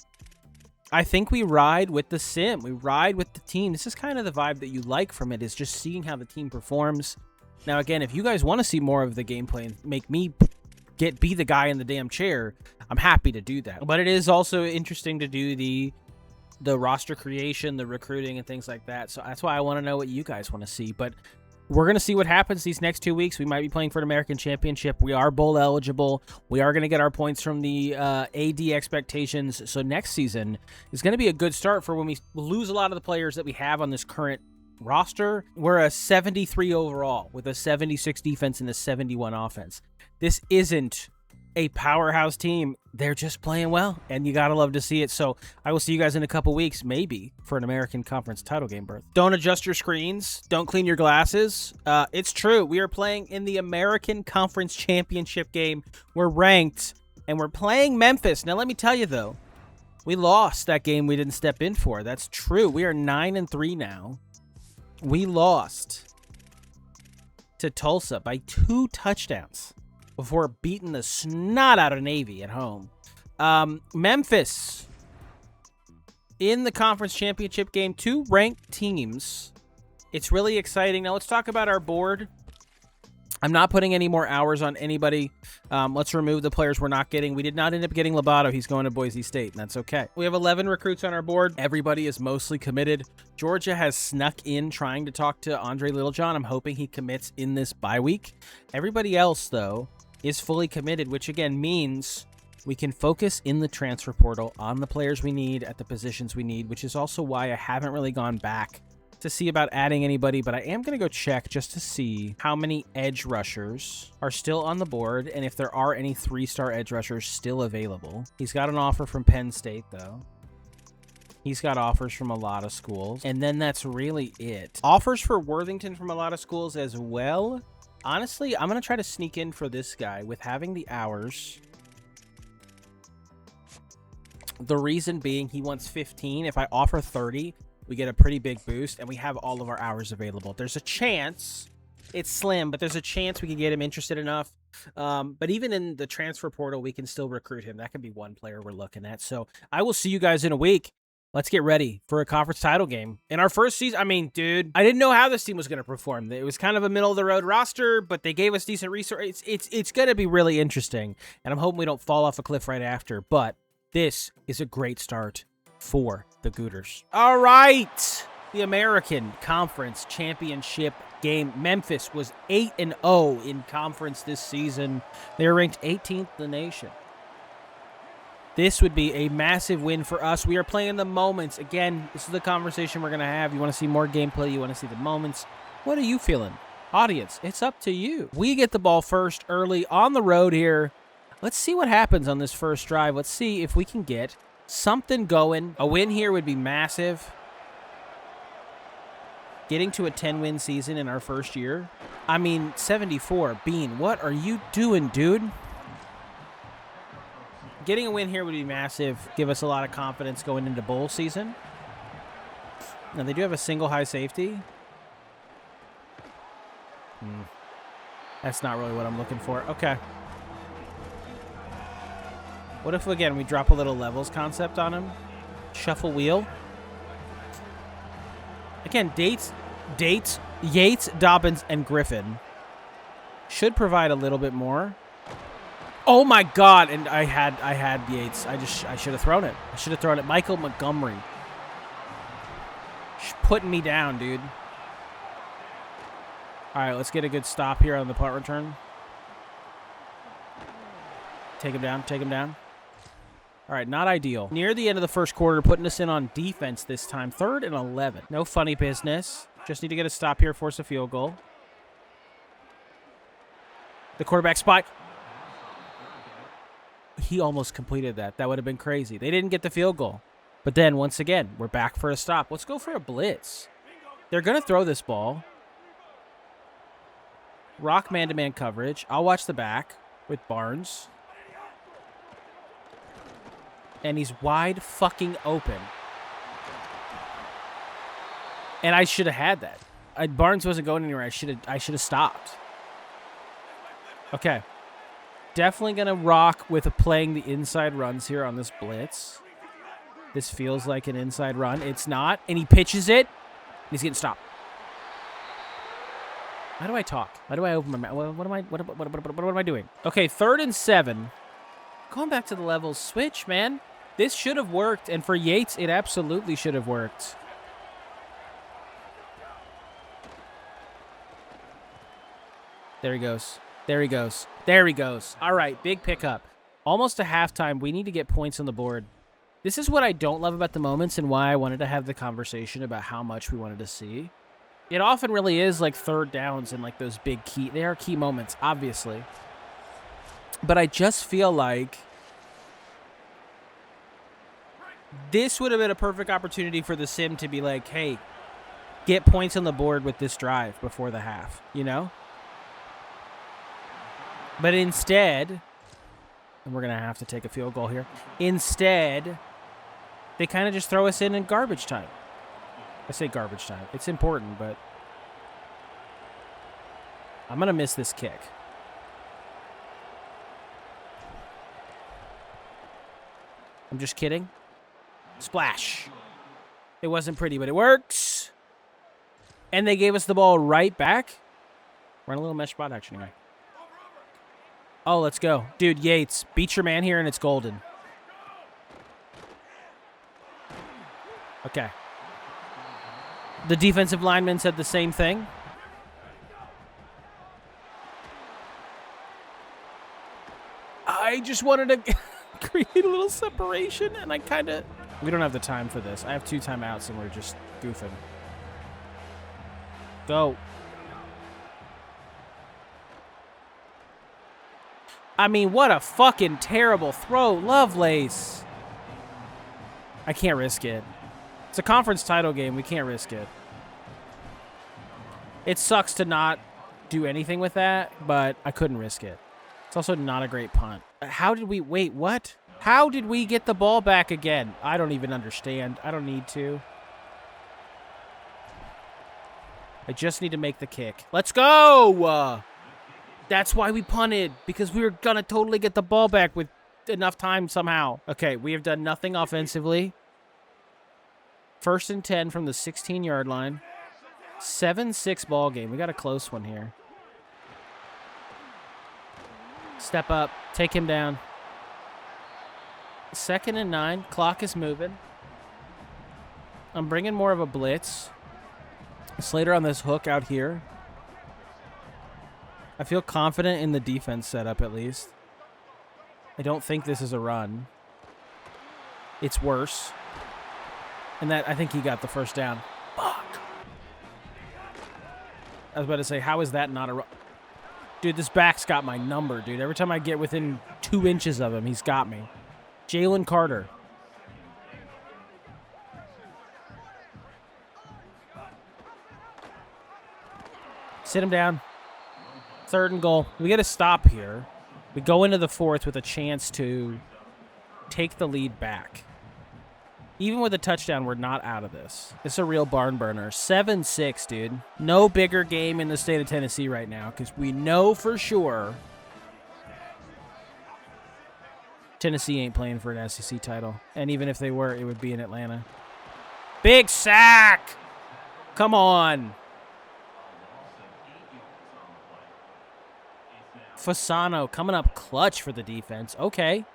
I think we ride with the Sim. We ride with the team. This is kind of the vibe that you like from it, is just seeing how the team performs. Now, again, if you guys want to see more of the gameplay and make me be the guy in the damn chair, I'm happy to do that. But it is also interesting to do the roster creation, the recruiting, and things like that. So that's why I want to know what you guys want to see. But we're going to see what happens these next 2 weeks. We might be playing for an American championship. We are bowl eligible. We are going to get our points from the AD expectations. So next season is going to be a good start for when we lose a lot of the players that we have on this current roster. We're a 73 overall with a 76 defense and a 71 offense. This isn't a powerhouse team. They're just playing well, and you gotta love to see it. So I will see you guys in a couple weeks, maybe for an American Conference title game berth. Don't adjust your screens. Don't clean your glasses. It's true. We are playing in the American Conference Championship game. We're ranked, and we're playing Memphis. Now, let me tell you, though, We lost that game we didn't step in for. That's true. We are 9-3 now. We lost to Tulsa by 2 touchdowns before beating the snot out of Navy at home. Memphis in the conference championship game, 2 ranked teams. It's really exciting. Now let's talk about our board. I'm not putting any more hours on anybody. Let's remove the players we're not getting. We did not end up getting Lobato. He's going to Boise State, and that's okay. We have 11 recruits on our board. Everybody is mostly committed. Georgia has snuck in trying to talk to Andre Littlejohn. I'm hoping he commits in this bye week. Everybody else, though, is fully committed, which again means we can focus in the transfer portal on the players we need at the positions we need, which is also why I haven't really gone back to see about adding anybody, but I am going to go check just to see how many edge rushers are still on the board and if there are any 3-star edge rushers still available. He's got an offer from Penn State, though. He's got offers from a lot of schools, and then that's really it. Offers for Worthington from a lot of schools as well. Honestly, I'm going to try to sneak in for this guy with having the hours. The reason being he wants 15. If I offer 30, we get a pretty big boost, and we have all of our hours available. There's a chance, it's slim, but there's a chance we can get him interested enough. But even in the transfer portal, we can still recruit him. That could be one player we're looking at. So I will see you guys in a week. Let's get ready for a conference title game. In our first season, I mean, dude, I didn't know how this team was going to perform. It was kind of a middle-of-the-road roster, but they gave us decent resources. It's going to be really interesting, and I'm hoping we don't fall off a cliff right after, but this is a great start for the Gooters. All right, the American Conference Championship game. Memphis was 8-0 in conference this season. They were ranked 18th in the nation. This would be a massive win for us. We are playing the moments. Again, this is the conversation we're going to have. You want to see more gameplay? You want to see the moments? What are you feeling? Audience, it's up to you. We get the ball first early on the road here. Let's see what happens on this first drive. Let's see if we can get something going. A win here would be massive. Getting to a 10-win season in our first year. I mean, 74. Bean, what are you doing, dude? Getting a win here would be massive. Give us a lot of confidence going into bowl season. Now, they do have a single high safety. That's not really what I'm looking for. Okay. What if, again, we drop a little levels concept on him? Shuffle wheel. Again, Yates, Dobbins, and Griffin should provide a little bit more. Oh, my God. And I had Yates. I should have thrown it. I should have thrown it. Michael Montgomery. Putting me down, dude. All right, let's get a good stop here on the punt return. Take him down. Take him down. All right, not ideal. Near the end of the first quarter, putting us in on defense this time. 3rd and 11. No funny business. Just need to get a stop here, force a field goal. The quarterback spot. He almost completed that. That would have been crazy. They didn't get the field goal. But then, once again, we're back for a stop. Let's go for a blitz. They're going to throw this ball. Rock man-to-man coverage. I'll watch the back with Barnes. And he's wide fucking open. And I should have had that. Barnes wasn't going anywhere. I should have stopped. Okay. Definitely going to rock with playing the inside runs here on this blitz. This feels like an inside run. It's not. And he pitches it. He's getting stopped. How do I talk? How do I open my mouth? What am I doing? Okay, 3rd and 7. Going back to the levels switch, man. This should have worked, and for Yates, it absolutely should have worked. There he goes. There he goes. There he goes. All right, big pickup. Almost to halftime. We need to get points on the board. This is what I don't love about the moments and why I wanted to have the conversation about how much we wanted to see. It often really is like 3rd downs and like those big key. They are key moments, obviously. But I just feel like this would have been a perfect opportunity for the sim to be like, hey, get points on the board with this drive before the half, you know? But instead, and we're going to have to take a field goal here. Instead, They kind of just throw us in garbage time. I say garbage time. It's important, but I'm going to miss this kick. I'm just kidding. Splash. It wasn't pretty, but it works. And they gave us the ball right back. We're in a little mesh spot action anyway. Oh, let's go. Dude, Yates, beat your man here, and it's golden. Okay. The defensive lineman said the same thing. I just wanted to create a little separation, and I kind of... We don't have the time for this. I have 2 timeouts, and we're just goofing. Go. I mean, what a fucking terrible throw. Lovelace. I can't risk it. It's a conference title game. We can't risk it. It sucks to not do anything with that, but I couldn't risk it. It's also not a great punt. How did we... Wait, what? How did we get the ball back again? I don't even understand. I don't need to. I just need to make the kick. Let's go! That's why we punted, because we were going to totally get the ball back with enough time somehow. Okay, we have done nothing offensively. 1st and 10 from the 16-yard line. 7-6 ball game. We got a close one here. Step up. Take him down. 2nd and 9. Clock is moving. I'm bringing more of a blitz. Slater on this hook out here. I feel confident in the defense setup, at least. I don't think this is a run. It's worse. And that, I think he got the first down. Fuck. I was about to say, how is that not a run? Dude, this back's got my number, dude. Every time I get within 2 inches of him, he's got me. Jalen Carter. Sit him down. 3rd and goal. We got to stop here. We go into the 4th with a chance to take the lead back. Even with a touchdown, we're not out of this. It's a real barn burner. 7-6, dude. No bigger game in the state of Tennessee right now, because we know for sure Tennessee ain't playing for an SEC title. And even if they were, it would be in Atlanta. Big sack! Come on. Fasano coming up clutch for the defense. Okay.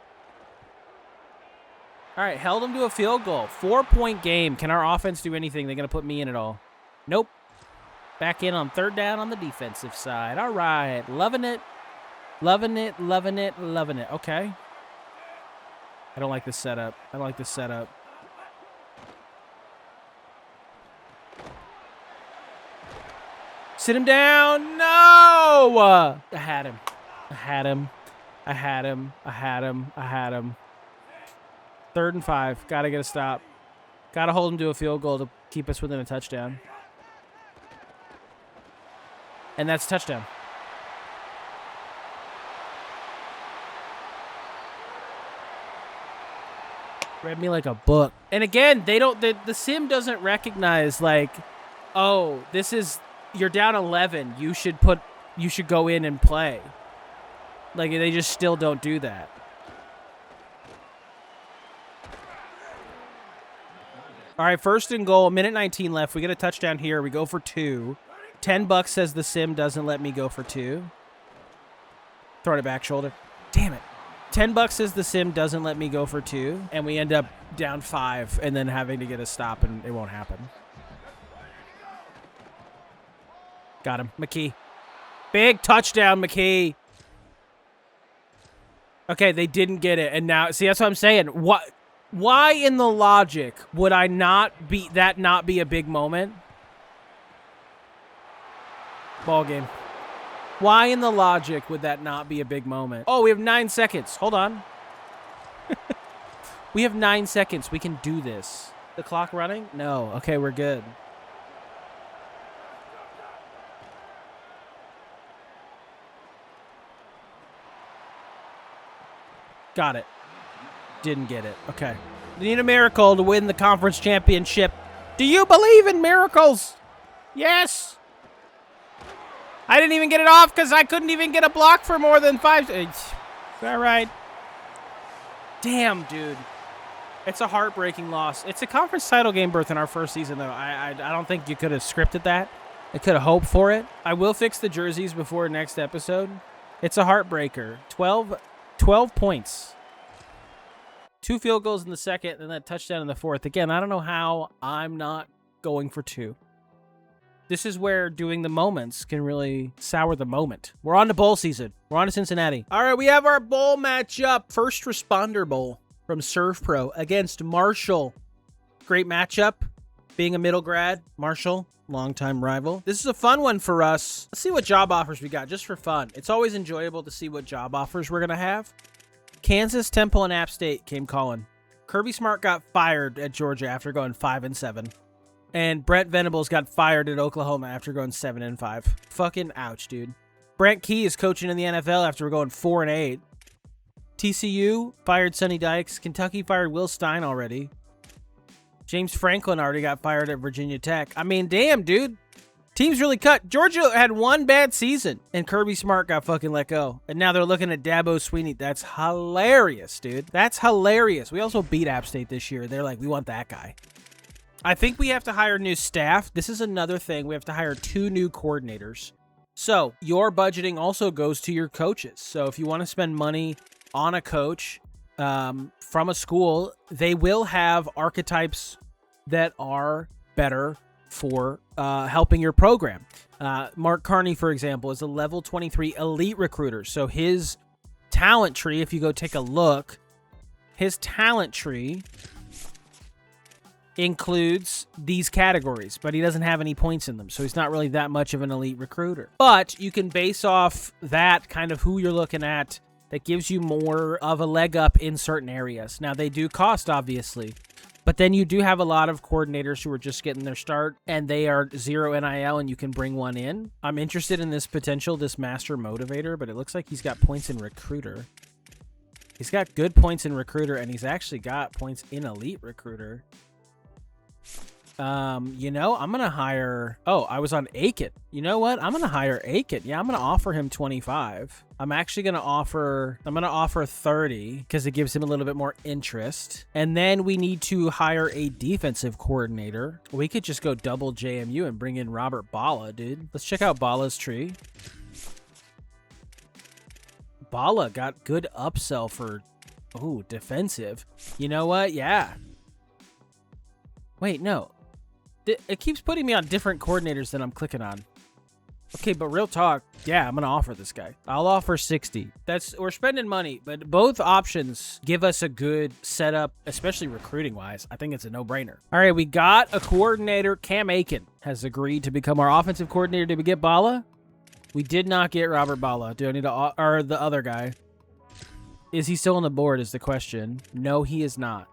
All right, held him to a field goal. 4-point game. Can our offense do anything? They're going to put me in at all? Nope. Back in on 3rd down on the defensive side. All right. Loving it. Loving it, loving it, loving it. Okay. I don't like this setup. I don't like this setup. Sit him down. No! I had him. I had him. I had him. I had him. I had him. 3rd and 5. Got to get a stop. Got to hold him to a field goal to keep us within a touchdown. And that's a touchdown. Read me like a book. And again, they don't. The sim doesn't recognize like, oh, this is you're down 11. You should go in and play. Like they just still don't do that. All right, 1st and goal. 1:19 left. We get a touchdown here. We go for 2. $10 says the sim doesn't let me go for 2. Throwing it back shoulder. Damn it. $10 says the sim doesn't let me go for 2, and we end up down 5 and then having to get a stop, and it won't happen. Got him. McKee. Big touchdown, McKee. Okay, they didn't get it, and now, see, that's what I'm saying. Why in the logic would I not be a big moment? Ball game. Why in the logic would that not be a big moment? Oh, we have 9 seconds. Hold on. We have 9 seconds. We can do this. The clock running? No. Okay, we're good. Got it. Didn't get it. Okay. They need a miracle to win the conference championship. Do you believe in miracles? Yes. I didn't even get it off because I couldn't even get a block for more than 5. Is that right? Damn, dude. It's a heartbreaking loss. It's a conference title game berth in our first season, though. I don't think you could have scripted that. I could have hoped for it. I will fix the jerseys before next episode. It's a heartbreaker. 12 points. 2 field goals in the second, and that touchdown in the fourth. Again, I don't know how I'm not going for 2. This is where doing the moments can really sour the moment. We're on to bowl season. We're on to Cincinnati. All right, we have our bowl matchup. First Responder Bowl from Serve Pro against Marshall. Great matchup. Being a middle grad, Marshall, longtime rival. This is a fun one for us. Let's see what job offers we got, just for fun. It's always enjoyable to see what job offers we're going to have. Kansas, Temple, and App State came calling. Kirby Smart got fired at Georgia after going 5-7. And Brent Venables got fired at Oklahoma after going 7-5. Fucking ouch, dude. Brent Key is coaching in the NFL after going 4-8. TCU fired Sonny Dykes. Kentucky fired Will Stein already. James Franklin already got fired at Virginia Tech. I mean, damn, dude. Teams really cut. Georgia had one bad season, and Kirby Smart got fucking let go. And now they're looking at Dabo Swinney. That's hilarious, dude. That's hilarious. We also beat App State this year. They're like, we want that guy. I think we have to hire new staff. This is another thing. We have to hire 2 new coordinators. So your budgeting also goes to your coaches. So if you want to spend money on a coach from a school, they will have archetypes that are better for helping your program. Mark Carney, for example, is a level 23 elite recruiter. So his talent tree, if you go take a look, his talent tree includes these categories, but he doesn't have any points in them, so he's not really that much of an elite recruiter. But you can base off that kind of who you're looking at that gives you more of a leg up in certain areas. Now, they do cost, obviously, but then you do have a lot of coordinators who are just getting their start, and they are 0 NIL, and you can bring one in. I'm interested in this master motivator, but it looks like he's got points in recruiter. He's got good points in recruiter, and he's actually got points in elite recruiter. You know, I'm gonna hire. Oh, I was on Aiken. You know what? I'm gonna hire Aiken. Yeah, I'm gonna offer him 25. I'm actually gonna offer 30 because it gives him a little bit more interest. And then we need to hire a defensive coordinator. We could just go double JMU and bring in Robert Bala, dude. Let's check out Bala's tree. Bala got good upsell for, defensive. You know what? Yeah. Wait, no. It keeps putting me on different coordinators than I'm clicking on. Okay, but real talk, yeah, I'm going to offer this guy. I'll offer 60. We're spending money, but both options give us a good setup, especially recruiting-wise. I think it's a no-brainer. All right, we got a coordinator. Cam Aiken has agreed to become our offensive coordinator. Did we get Bala? We did not get Robert Bala. Do I need to, or the other guy? Is he still on the board is the question. No, he is not.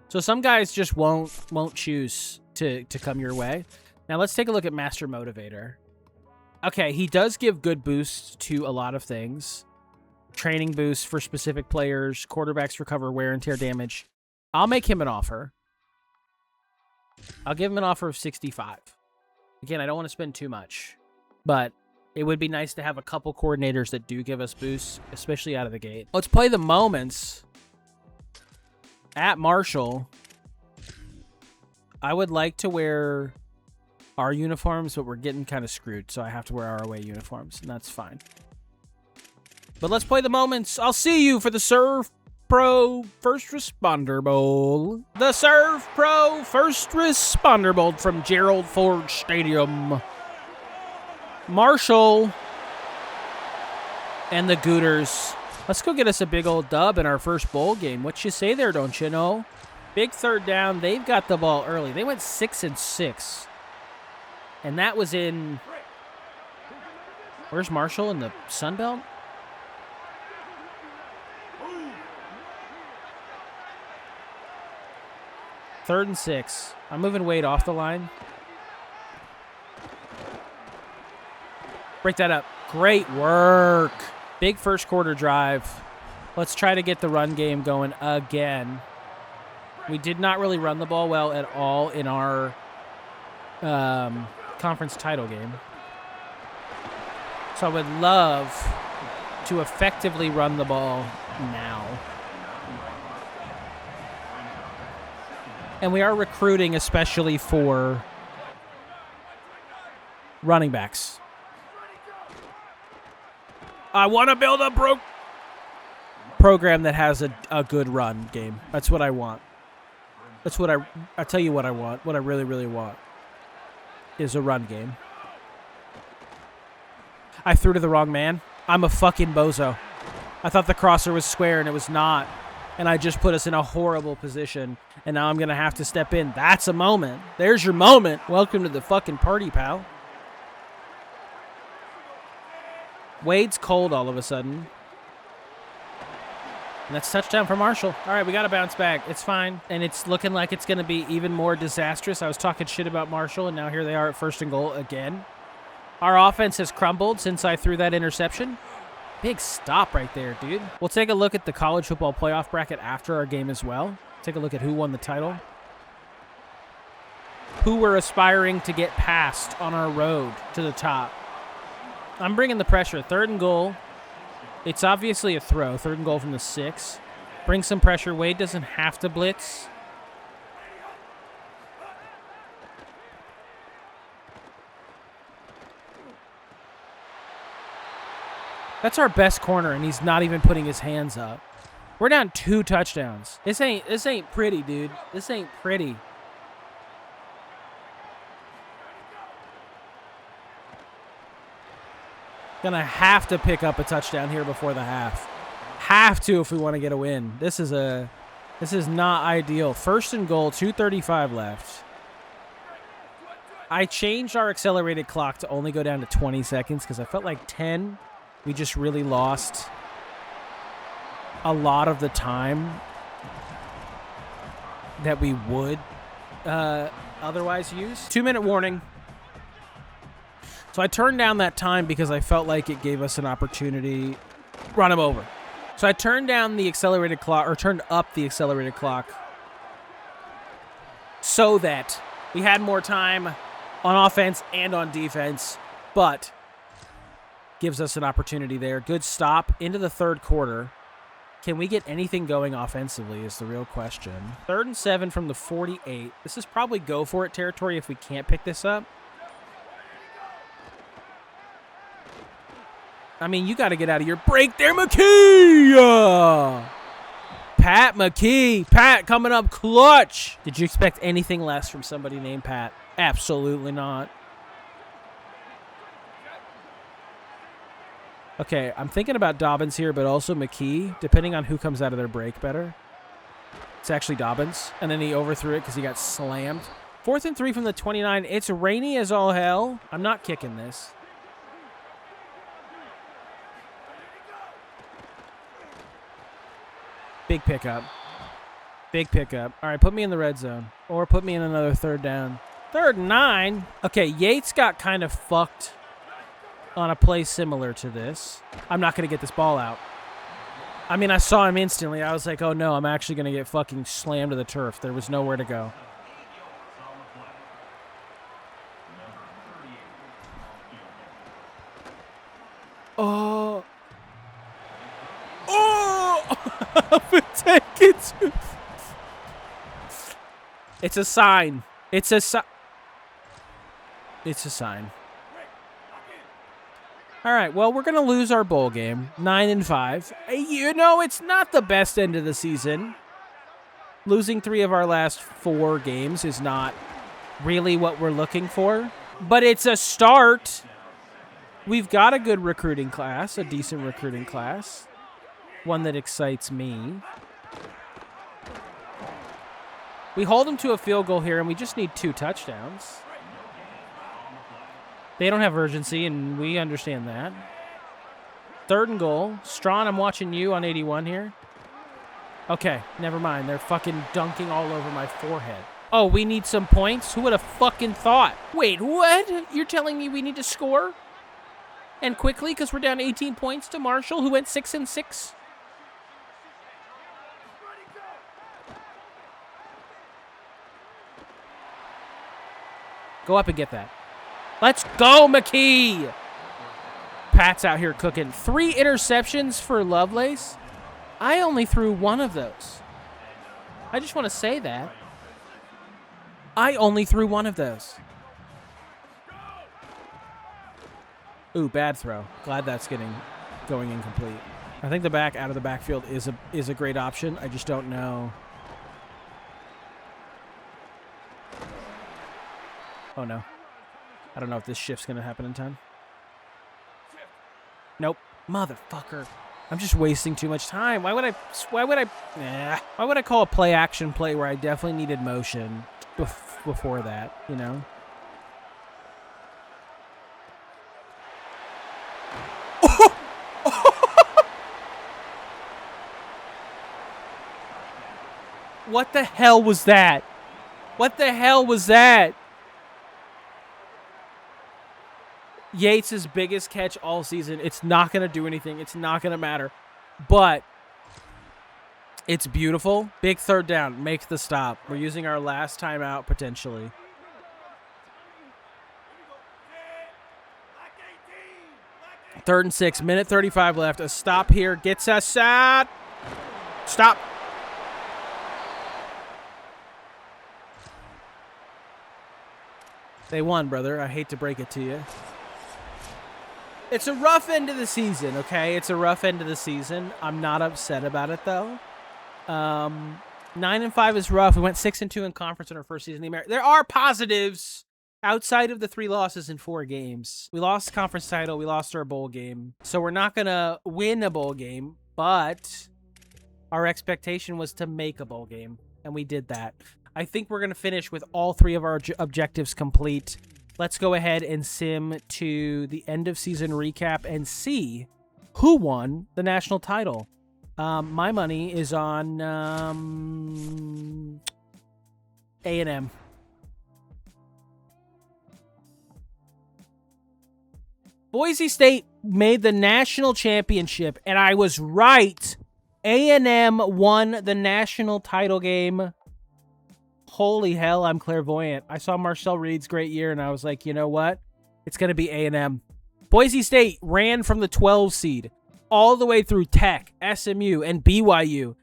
So some guys just won't choose to come your way. Now let's take a look at Master Motivator. Okay, he does give good boosts to a lot of things. Training boosts for specific players. Quarterbacks recover wear and tear damage. I'll make him an offer. I'll give him an offer of 65. Again, I don't want to spend too much. But it would be nice to have a couple coordinators that do give us boosts, especially out of the gate. Let's play the moments. At Marshall, I would like to wear our uniforms, but we're getting kind of screwed, so I have to wear our away uniforms, and that's fine. But let's play the moments. I'll see you for the Serve Pro First Responder Bowl. The Serve Pro First Responder Bowl from Gerald Ford Stadium. Marshall and the Gooters. Let's go get us a big old dub in our first bowl game. What you say there, don't you know? Big third down. They've got the ball early. They went 6-6. And that was in... Where's Marshall in the Sun Belt? Third and 6. I'm moving Wade off the line. Break that up. Great work. Big first quarter drive. Let's try to get the run game going again. We did not really run the ball well at all in our conference title game. So I would love to effectively run the ball now. And we are recruiting especially for running backs. I want to build a program that has a good run game. That's what I want. That's what I tell you what I want. What I really, really want is a run game. I threw to the wrong man. I'm a fucking bozo. I thought the crosser was square and it was not. And I just put us in a horrible position. And now I'm going to have to step in. That's a moment. There's your moment. Welcome to the fucking party, pal. Wade's cold all of a sudden. And that's touchdown for Marshall. All right, we got to bounce back. It's fine. And it's looking like it's going to be even more disastrous. I was talking shit about Marshall, and now here they are at 1st and goal again. Our offense has crumbled since I threw that interception. Big stop right there, dude. We'll take a look at the college football playoff bracket after our game as well. Take a look at who won the title. Who we're aspiring to get past on our road to the top. I'm bringing the pressure. 3rd and goal. It's obviously a throw. 3rd and goal from the 6. Bring some pressure. Wade doesn't have to blitz. That's our best corner, and he's not even putting his hands up. We're down 2 touchdowns. This ain't pretty, dude. This ain't pretty. Gonna have to pick up a touchdown here before the half. Have to if we want to get a win. This is not ideal. 1st and goal, 2:35 left. I changed our accelerated clock to only go down to 20 seconds because I felt like 10. We just really lost a lot of the time that we would otherwise use. 2-minute warning. So I turned down that time because I felt like it gave us an opportunity. Run him over. So I turned down the accelerated clock, or turned up the accelerated clock so that we had more time on offense and on defense, but gives us an opportunity there. Good stop into the 3rd quarter. Can we get anything going offensively is the real question. 3rd and 7 from the 48. This is probably go for it territory if we can't pick this up. I mean, you got to get out of your break there, McKee! Pat McKee. Pat coming up clutch. Did you expect anything less from somebody named Pat? Absolutely not. Okay, I'm thinking about Dobbins here, but also McKee, depending on who comes out of their break better. It's actually Dobbins, and then he overthrew it because he got slammed. 4th and 3 from the 29. It's rainy as all hell. I'm not kicking this. Big pickup. Big pickup. All right, put me in the red zone. Or put me in another 3rd down. 3rd and 9. Okay, Yates got kind of fucked on a play similar to this. I'm not going to get this ball out. I mean, I saw him instantly. I was like, oh no, I'm actually going to get fucking slammed to the turf. There was nowhere to go. Oh. It's a sign. It's a sign. It's a sign. All right, well, we're going to lose our bowl game, 9-5. You know, it's not the best end of the season. Losing 3 of our last 4 games is not really what we're looking for, but it's a start. We've got a good recruiting class, a decent recruiting class, one that excites me. We hold them to a field goal here, and we just need 2 touchdowns. They don't have urgency, and we understand that. 3rd and goal. Strawn, I'm watching you on 81 here. Okay, never mind. They're fucking dunking all over my forehead. Oh, we need some points? Who would have fucking thought? Wait, what? You're telling me we need to score? And quickly, because we're down 18 points to Marshall, who went 6-6? Go up and get that. Let's go, McKee. Pat's out here cooking. 3 interceptions for Lovelace. I only threw 1 of those. I just want to say that. I only threw 1 of those. Ooh, bad throw. Glad that's going incomplete. I think the back out of the backfield is a great option. I just don't know. Oh no. I don't know if this shift's gonna happen in time. Nope. Motherfucker. I'm just wasting too much time. Why would I call a play action play where I definitely needed motion before that, you know? What the hell was that? What the hell was that? Yates' biggest catch all season. It's not going to do anything. It's not going to matter. But it's beautiful. Big third down. Make the stop. We're using our last timeout potentially. Third and 6. Minute 35 left. A stop here gets us at... Stop. They won, brother. I hate to break it to you. It's a rough end of the season, okay? It's a rough end of the season. I'm not upset about it, though. 9-5 is rough. We went 6-2 in conference in our first season in the American. There are positives outside of the 3 losses in 4 games. We lost the conference title. We lost our bowl game. So we're not going to win a bowl game, but our expectation was to make a bowl game, and we did that. I think we're going to finish with all 3 of our objectives complete. Let's go ahead and sim to the end of season recap and see who won the national title. My money is on A&M. Boise State made the national championship, and I was right. A&M won the national title game. Holy hell, I'm clairvoyant. I saw Marcel Reed's great year, and I was like, you know what? It's going to be A&M. Boise State ran from the 12 seed all the way through Tech, SMU, and BYU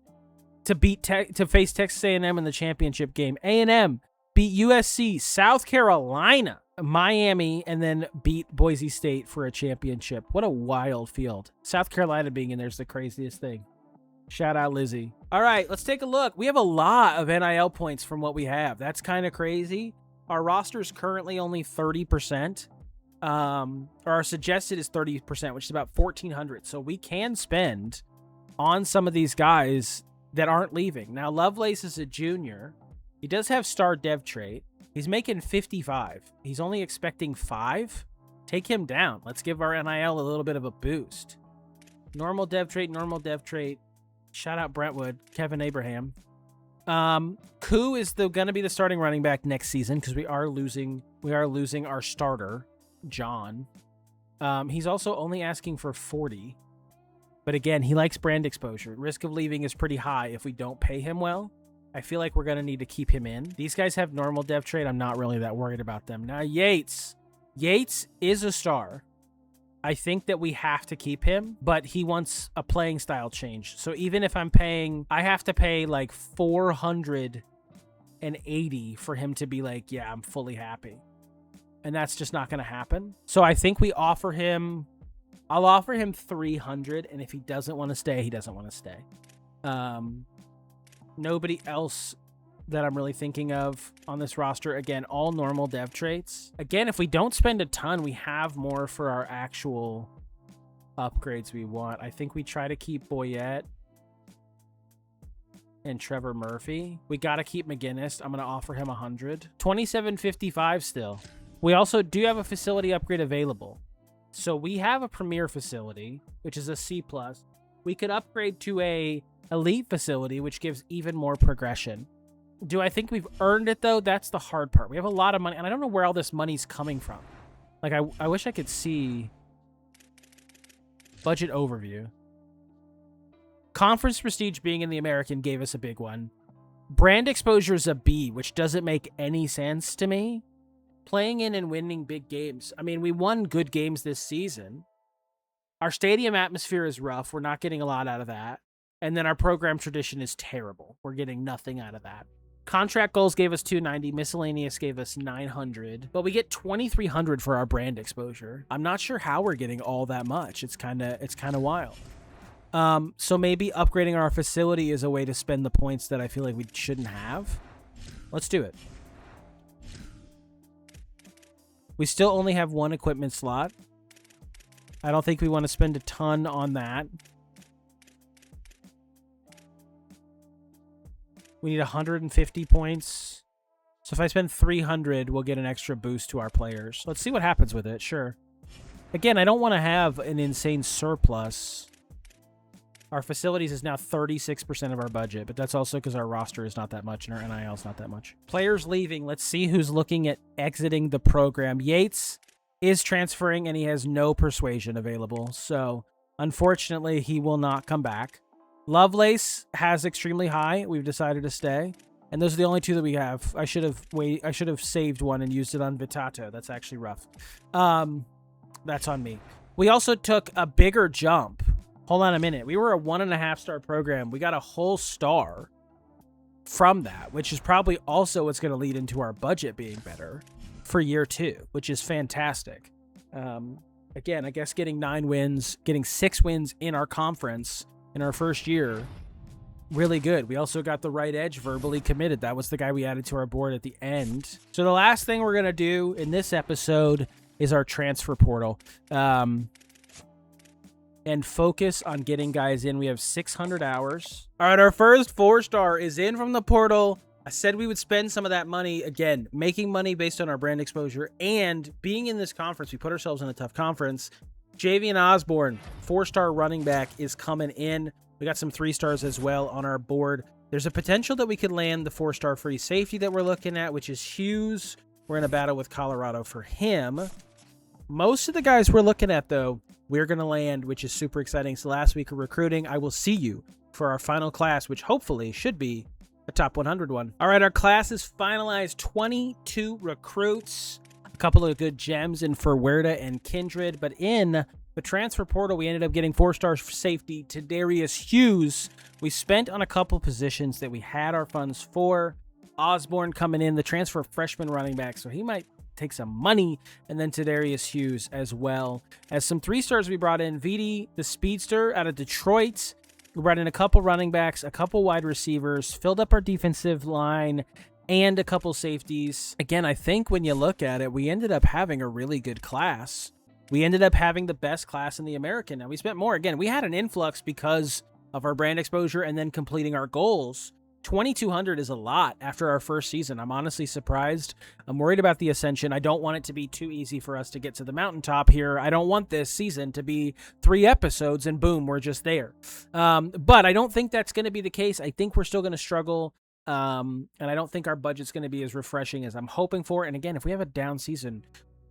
to face Texas A&M in the championship game. A&M beat USC, South Carolina, Miami, and then beat Boise State for a championship. What a wild field. South Carolina being in there is the craziest thing. Shout out Lizzie. All right, let's take a look. We have a lot of NIL points from what we have. That's kind of crazy. Our roster is currently only 30%. Or our suggested is 30%, which is about 1,400. So we can spend on some of these guys that aren't leaving. Now, Lovelace is a junior. He does have star dev trait. He's making 55. He's only expecting 5. Take him down. Let's give our NIL a little bit of a boost. Normal dev trait, normal dev trait. Shout out Brentwood, Kevin Abraham. Koo is going to be the starting running back next season because we are losing our starter, John. He's also only asking for 40. But again, he likes brand exposure. Risk of leaving is pretty high if we don't pay him well. I feel like we're going to need to keep him in. These guys have normal dev trait. I'm not really that worried about them. Now, Yates. Yates is a star. I think that we have to keep him, but he wants a playing style change. So even if I'm paying, I have to pay like 480 for him to be like, yeah, I'm fully happy. And that's just not going to happen. So I think we offer him, I'll offer him 300. And if he doesn't want to stay, he doesn't want to stay. Nobody else that I'm really thinking of on this roster. Again, all normal dev traits. Again, if we don't spend a ton, we have more for our actual upgrades we want. I think we try to keep Boyette and Trevor Murphy. We got to keep McGinnis. I'm going to offer him 100. 27.55 still. We also do have a facility upgrade available. So we have a premier facility, which is a C+. We could upgrade to a elite facility, which gives even more progression. Do I think we've earned it, though? That's the hard part. We have a lot of money, and I don't know where all this money's coming from. Like, I wish I could see budget overview. Conference prestige being in the American gave us a big one. Brand exposure is a B, which doesn't make any sense to me. playing in and winning big games. I mean, we won good games this season. Our stadium atmosphere is rough. We're not getting a lot out of that. And then our program tradition is terrible. We're getting nothing out of that. Contract goals gave us 290. Miscellaneous gave us 900. But we get 2,300 for our brand exposure. I'm not sure how we're getting all that much. It's kind of wild. So maybe upgrading our facility is a way to spend the points that I feel like we shouldn't have. Let's do it. We still only have one equipment slot. I don't think we want to spend a ton on that. We need 150 points. So if I spend 300, we'll get an extra boost to our players. Let's see what happens with it. Sure. Again, I don't want to have an insane surplus. Our facilities is now 36% of our budget, but that's also because our roster is not that much and our NIL is not that much. Players leaving. Let's see who's looking at exiting the program. Yates is transferring and he has no persuasion available. So unfortunately, he will not come back. Lovelace has extremely high. We've decided to stay. And those are the only two that we have. I should have saved one and used it on Vitato. That's actually rough. That's on me. We also took a bigger jump. Hold on a minute. We were a 1.5-star program. We got a whole star from that, which is probably also what's going to lead into our budget being better for year 2, which is fantastic. Again, I guess getting 9 wins, getting 6 wins in our conference in our first year, really good. We also got the right edge verbally committed. That was the guy we added to our board at the end. So the last thing we're going to do in this episode is our transfer portal. And focus on getting guys in. We have 600 hours. All right, our first 4-star is in from the portal. I said we would spend some of that money, again, making money based on our brand exposure and being in this conference. We put ourselves in a tough conference. Javian Osborne, 4-star running back, is coming in. We got some 3-stars as well on our board. There's a potential that we could land the 4-star free safety that we're looking at, which is Hughes. We're in a battle with Colorado for him. Most of the guys we're looking at, though, we're going to land, which is super exciting. So last week of recruiting, I will see you for our final class, which hopefully should be a top 100 one. All right, our class is finalized. 22 recruits. A couple of good gems in for Huerta and Kindred. But in the transfer portal, we ended up getting 4-star safety to Darius Hughes. We spent on a couple positions that we had our funds for. Osborne coming in, the transfer freshman running back. So he might take some money. And then to Darius Hughes as well. As some 3-stars we brought in, Vidi, the speedster out of Detroit. We brought in a couple running backs, a couple wide receivers, filled up our defensive line, and a couple safeties. Again, I think when you look at it, we ended up having a really good class. We ended up having the best class in the American. Now, we spent more. Again, we had an influx because of our brand exposure and then completing our goals. 2,200 is a lot after our first season. I'm honestly surprised. I'm worried about the ascension. I don't want it to be too easy for us to get to the mountaintop here. I don't want this season to be 3 episodes and boom, we're just there. But I don't think that's going to be the case. I think we're still going to struggle. And I don't think our budget's going to be as refreshing as I'm hoping for. And again, if we have a down season,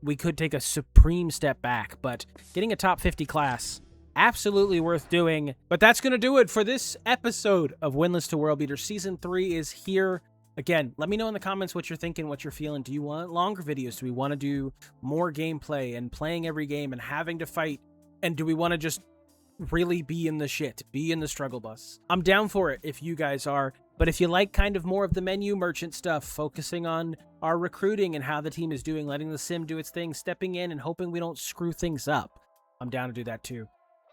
we could take a supreme step back. But getting a top 50 class, absolutely worth doing. But that's going to do it for this episode of Winless to World Beater. Season 3 is here. Again, let me know in the comments what you're thinking, what you're feeling. Do you want longer videos? Do we want to do more gameplay and playing every game and having to fight? And do we want to just really be in the shit, be in the struggle bus? I'm down for it if you guys are. But if you like kind of more of the menu merchant stuff, focusing on our recruiting and how the team is doing, letting the sim do its thing, stepping in and hoping we don't screw things up, I'm down to do that too.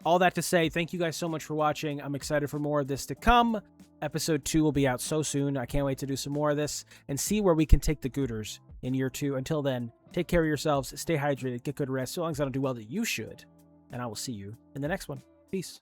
All that to say, thank you guys so much for watching. I'm excited for more of this to come. Episode 2 will be out so soon. I can't wait to do some more of this and see where we can take the Gooters in year 2. Until then, take care of yourselves, stay hydrated, get good rest. So long as I don't do well that you should. And I will see you in the next one. Peace.